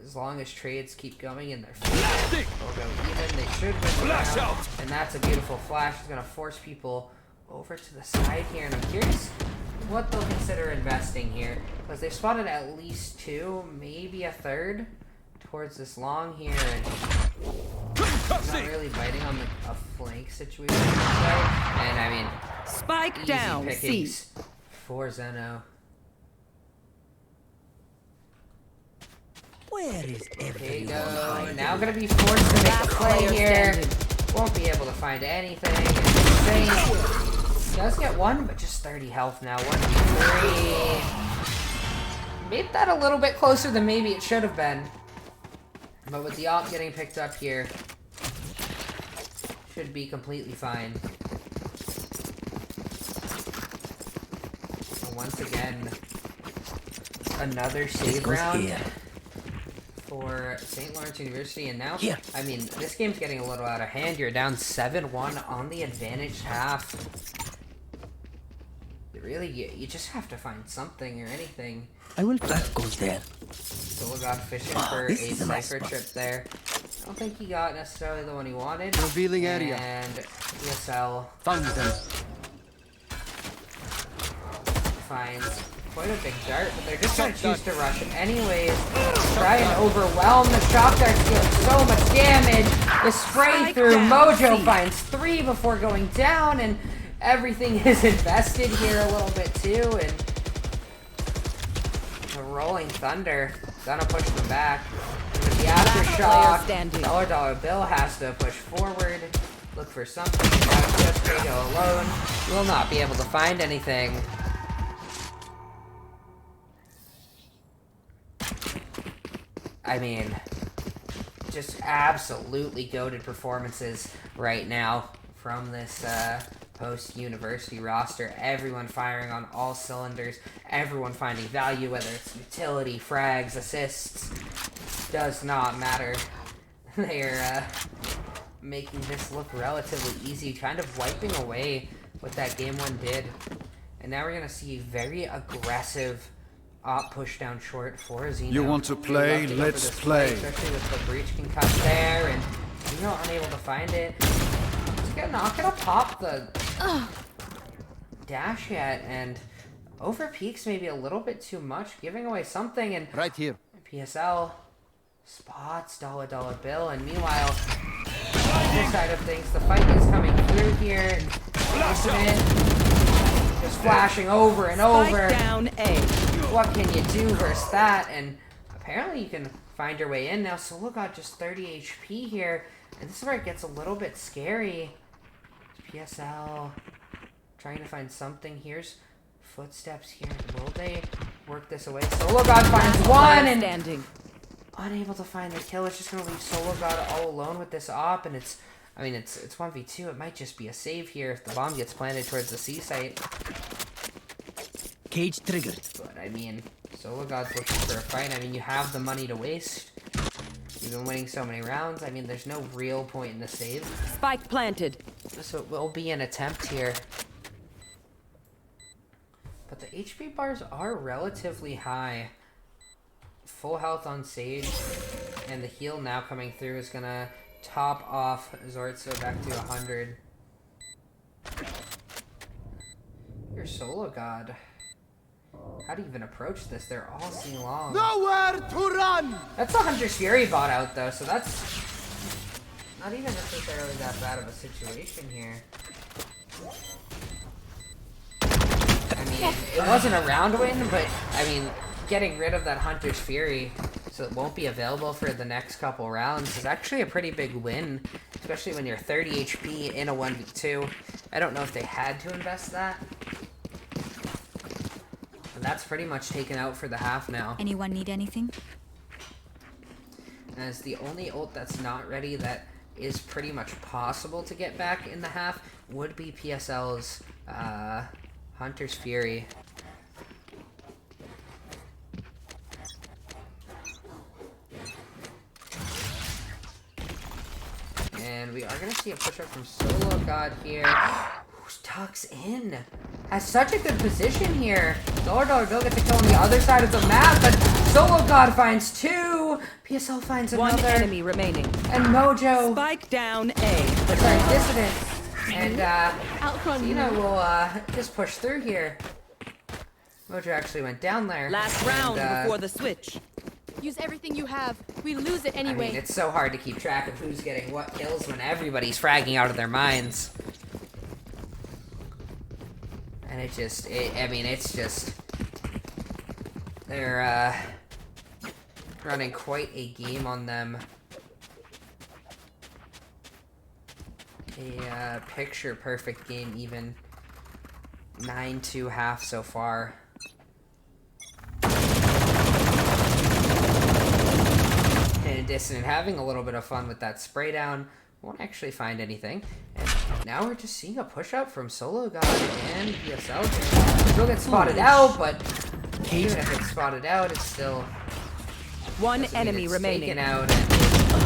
As long as trades keep going in their favor, they'll go even. They should win the round. And that's a beautiful flash. It's going to force people over to the side here. And I'm curious what they'll consider investing here, because they've spotted at least 2, maybe a third towards this long here. And not really biting on a flank situation. And I mean, Spike easy down C. pickings for Zeno. Where is There you everyone go. hiding? Now gonna be forced to make a Last play player here. standing. Won't be able to find anything. It's insane. Does get 1, but just 30 health now. 1v3. Made that a little bit closer than maybe it should have been. But with the op getting picked up here, should be completely fine. And once again, another save round for St. Lawrence University, and now, I mean, this game's getting a little out of hand. You're down 7-1 on the advantaged half. Really, you just have to find something or anything. That goes there. Sologod fishing for a cipher trip there. I don't think he got necessarily the one he wanted. Revealing area. And ESL Found them. finds quite a big dart, but they're just going to choose to rush anyways. Try and overwhelm the shot dart, dealing so much damage. The spray through Mojo finds 3 before going down, and everything is invested here a little bit too, and the Rolling Thunder gonna push them back. With the aftershock, dollar bill has to push forward, look for something. Now just Jago alone will not be able to find anything. I mean, just absolutely goated performances right now from this post-university roster. Everyone firing on all cylinders. Everyone finding value, whether it's utility, frags, assists. Does not matter. They're making this look relatively easy, kind of wiping away what that game one did. And now we're going to see very aggressive op push down short for Zeno. You want to play? Let's play. Especially with the breach concussed there, and Zeno unable to find it. Not gonna pop the dash yet, and over peaks maybe a little bit too much, giving away something. And right here, PSL spots dollar bill, and meanwhile, on this side of things, the fight is coming through here. And Dissident just flashing over and over. Down A. What can you do versus that? And apparently you can find your way in now. Sologod just 30 HP here, and this is where it gets a little bit scary. PSL trying to find something. Here's footsteps here. Will they work this away? Sologod finds one and unable to find the kill. It's just going to leave Sologod all alone with this op, and it's 1v2. It might just be a save here if the bomb gets planted towards the C site. Cage triggered. But I mean, Sologod's looking for a fight. I mean, you have the money to waste. You've been winning so many rounds. I mean, there's no real point in the save. Spike planted. So it will be an attempt here. But the HP bars are relatively high. Full health on Sage. And the heal now coming through is going to top off Zortzo back to 100. Your Sologod. How do you even approach this? They're all seeing long. Nowhere to run! That's a Hunter's Fury bot out though, so that's not even necessarily that bad of a situation here. I mean, it wasn't a round win, but I mean, getting rid of that Hunter's Fury so it won't be available for the next couple rounds is actually a pretty big win, especially when you're 30 HP in a 1v2. I don't know if they had to invest that. That's pretty much taken out for the half now. Anyone need anything? As the only ult that's not ready that is pretty much possible to get back in the half would be PSL's Hunter's Fury. And we are going to see a push-up from Sologod here. Tucks in. Has such a good position here. Dollar Bill gets a kill on the other side of the map, but Sologod finds 2. PSL finds another. One enemy remaining. And Mojo. Spike down A. Sorry, Dissident. And Zeno will just push through here. Mojo actually went down there. Last round before the switch. Use everything you have. We lose it anyway. I mean, it's so hard to keep track of who's getting what kills when everybody's fragging out of their minds. And it's just, they're, running quite a game on them. A, picture-perfect game even. 9-2 half so far. And Dissident having a little bit of fun with that spray down. Won't actually find anything. And now we're just seeing a push-up from Sologod and PSL. Still get spotted out, but even if it's spotted out, it's still One Doesn't mean enemy it's remaining. taken out. And,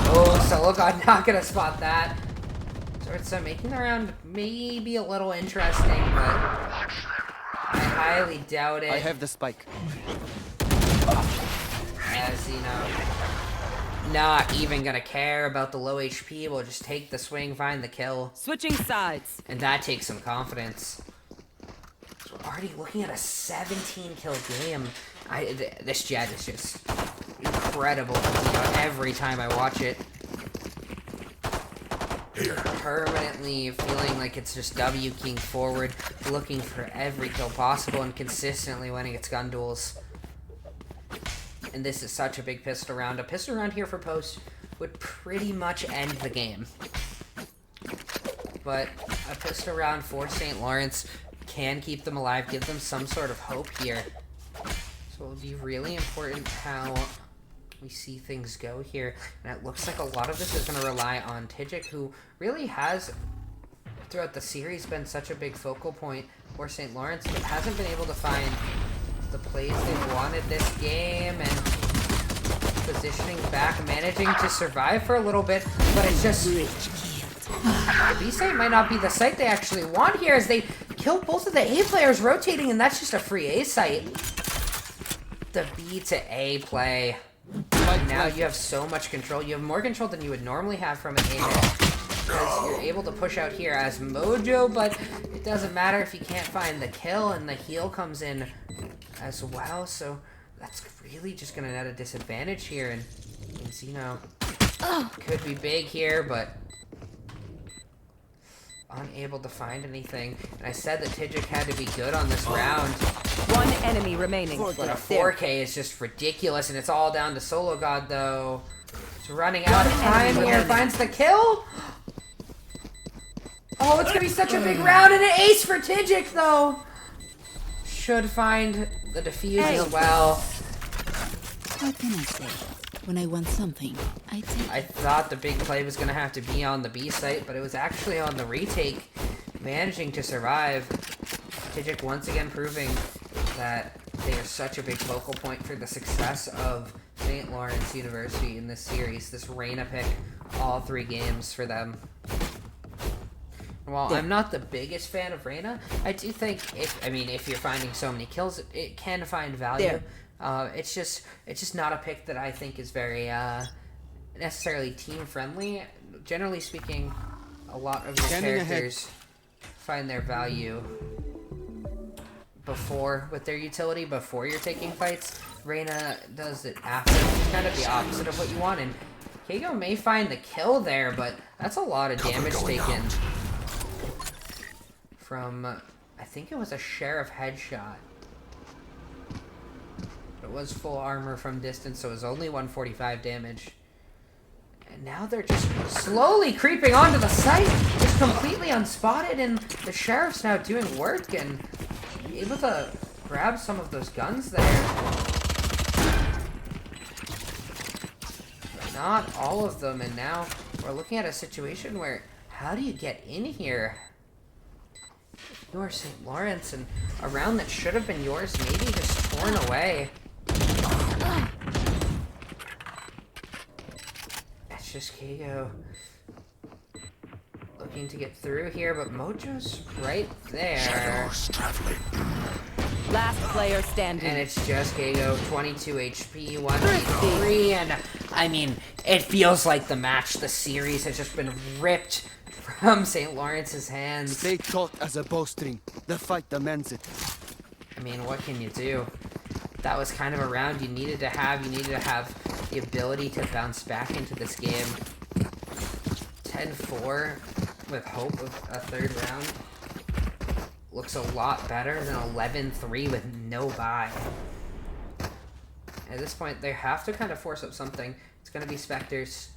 oh, sologod not gonna spot that. So it's making the round maybe a little interesting, but I highly doubt it. I have the spike. Zeno not even gonna care about the low HP. We'll just take the swing, find the kill. Switching sides. And that takes some confidence. So we're already looking at a 17 kill game. This Jet is just incredible, you know, every time I watch it. Permanently feeling like it's just W keying forward, looking for every kill possible and consistently winning its gun duels. And this is such a big pistol round. A pistol round here for Post would pretty much end the game. But a pistol round for St. Lawrence can keep them alive, give them some sort of hope here. So it will be really important how we see things go here. And it looks like a lot of this is going to rely on Tijik, who really has, throughout the series, been such a big focal point for St. Lawrence, but hasn't been able to find the plays they've wanted this game, and positioning back, managing to survive for a little bit, but it's just... The B site might not be the site they actually want here, as they kill both of the A players rotating, and that's just a free A site. The B to A play. Now you have so much control. You have more control than you would normally have from an A hit, because you're able to push out here as Mojo, but it doesn't matter if you can't find the kill, and the heal comes in as well, so that's really just going to net a disadvantage here, and Zeno could be big here, but unable to find anything. And I said that Tijik had to be good on this round. One enemy remaining. But a 4K is just ridiculous, and it's all down to sologod, though. It's running out of time here. Finds the kill. Oh, it's going to be such a big round, and an ace for Tijik, though. Should find the defuse as well. What can I say? When I want something, I take. I thought the big play was going to have to be on the B site, but it was actually on the retake, managing to survive. Tijik once again proving that they are such a big focal point for the success of St. Lawrence University in this series. This Reyna pick, all 3 games for them. While I'm not the biggest fan of Reyna, I do think if you're finding so many kills, it can find value. It's just not a pick that I think is very necessarily team friendly. Generally speaking, a lot of your characters find their value with their utility before you're taking fights. Reyna does it after. It's kind of the opposite of what you want, and Keigo may find the kill there, but that's a lot of damage taken from, I think it was a Sheriff headshot. It was full armor from distance, so it was only 145 damage. And now they're just slowly creeping onto the site, just completely unspotted, and the Sheriff's now doing work and able to grab some of those guns there. But not all of them, and now we're looking at a situation where, how do you get in here? You're St. Lawrence, and a round that should have been yours maybe just torn away. It's just Keigo looking to get through here, but Mojo's right there. Shadows traveling. Last player standing. And it's just Keigo, 22 HP, 1v3, and I mean, it feels like the match, the series has just been ripped from St. Lawrence's hands. Stay taut as a bowstring. The fight demands it. I mean, what can you do? That was kind of a round you needed to have. You needed to have the ability to bounce back into this game. 10-4 with hope of a 3rd round looks a lot better than 11-3 with no buy. At this point, they have to kind of force up something. It's going to be Spectres.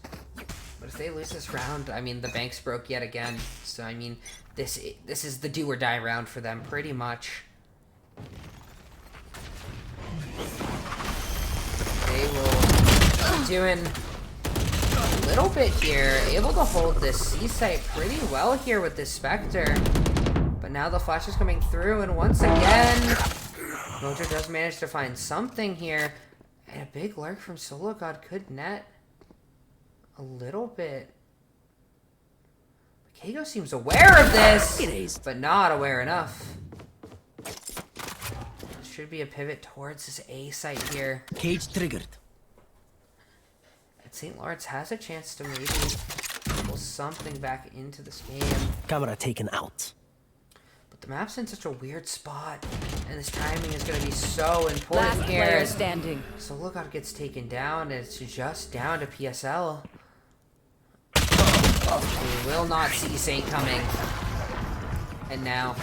But if they lose this round, I mean, the bank's broke yet again. So, I mean, this is the do or die round for them, pretty much. They will be doing a little bit here. Able to hold this C site pretty well here with this Spectre. But now the flash is coming through, and once again, Mojo does manage to find something here. And a big lurk from sologod could net a little bit. Kago seems aware of this, but not aware enough. Should be a pivot towards this A site here. Cage triggered. And St. Lawrence has a chance to maybe pull something back into this game. Camera taken out. But the map's in such a weird spot, and this timing is going to be so important Last here. player standing. sologod gets taken down, and it's just down to PSL. We will not see Saint coming. And now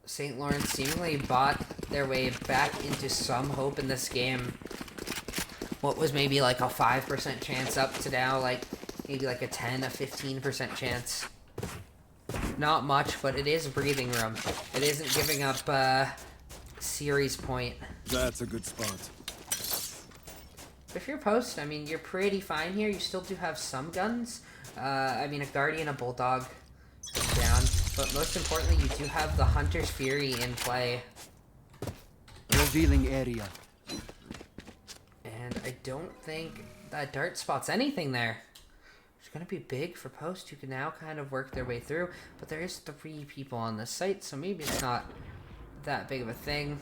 St. Lawrence seemingly bought their way back into some hope in this game. What was maybe like a 5% chance up to now, like maybe like a 10, a 15% chance. Not much, but it is breathing room. It isn't giving up series point. That's a good spot. If you're post, I mean, you're pretty fine here. You still do have some guns. I mean, a Guardian, a Bulldog is down. But most importantly, you do have the Hunter's Fury in play. Revealing area. And I don't think that dart spots anything there. It's going to be big for post, who can now kind of work their way through. But there is 3 people on this site, so maybe it's not that big of a thing.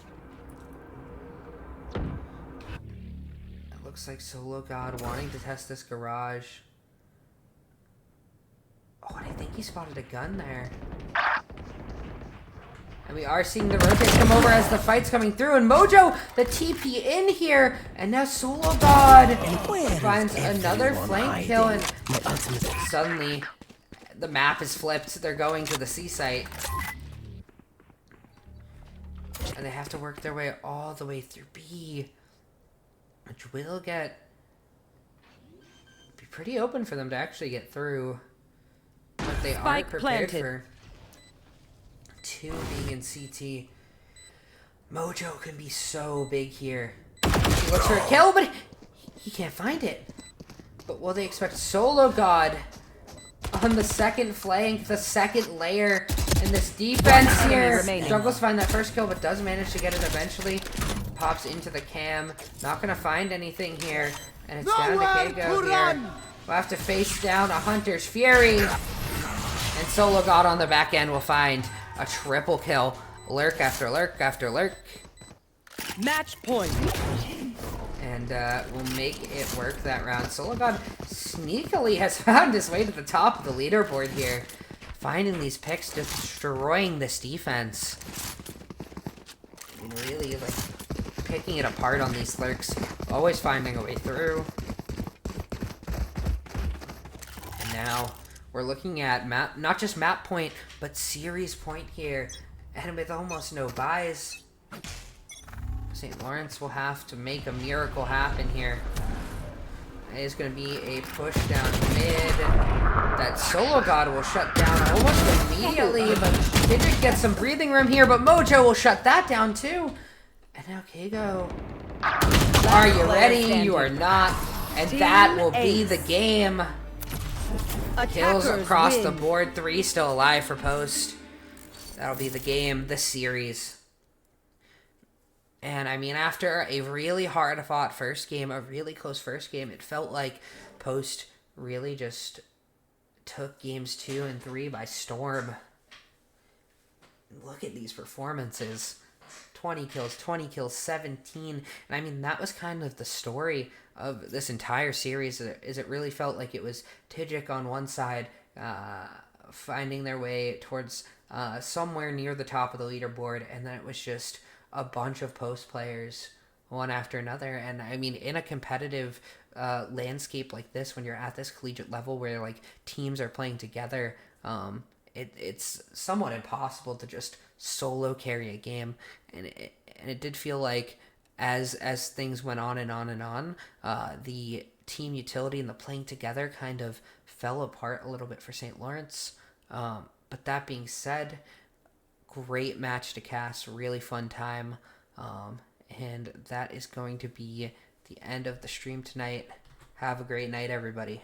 Looks like sologod wanting to test this garage. Oh, and I think he spotted a gun there. And we are seeing the rotates come over as the fight's coming through. And Mojo, the TP in here. And now sologod finds another flank kill. And suddenly, the map is flipped. They're going to the C site. And they have to work their way all the way through B. Which will be pretty open for them to actually get through. But they aren't prepared for 2 being in CT. Mojo can be so big here. He looks for a kill, but he can't find it. But will they expect sologod on the second flank, the second layer in this defense here? Struggles to find that first kill, but does manage to get it eventually. Pops into the cam. Not gonna find anything here. And it's down to Kago here. We'll have to face down a Hunter's Fury. And sologod on the back end will find a triple kill. Lurk after lurk after lurk. Match point. And we'll make it work that round. sologod sneakily has found his way to the top of the leaderboard here. Finding these picks, destroying this defense. And really, like, picking it apart on these lurks. Always finding a way through. And now we're looking at map, not just map point, but series point here. And with almost no buys, St. Lawrence will have to make a miracle happen here. It is going to be a push down mid that sologod will shut down almost immediately, but Kendrick gets some breathing room here, but Mojo will shut that down too. And now Kago, are you ready? You are not. And that will be the game. Kills across the board. 3 still alive for post. That'll be the game, the series. And I mean, after a really hard fought first game, a really close first game, it felt like post really just took games 2 and 3 by storm. Look at these performances. 20 kills, 17. And I mean, that was kind of the story of this entire series, is it really felt like it was Tijik on one side, finding their way towards somewhere near the top of the leaderboard, and then it was just a bunch of post players, one after another. And I mean, in a competitive landscape like this, when you're at this collegiate level where like teams are playing together, it's somewhat impossible to just solo carry a game. And it did feel like as things went on and on and on, the team utility and the playing together kind of fell apart a little bit for St. Lawrence. But that being said, great match to cast, really fun time. And that is going to be the end of the stream tonight. Have a great night, everybody.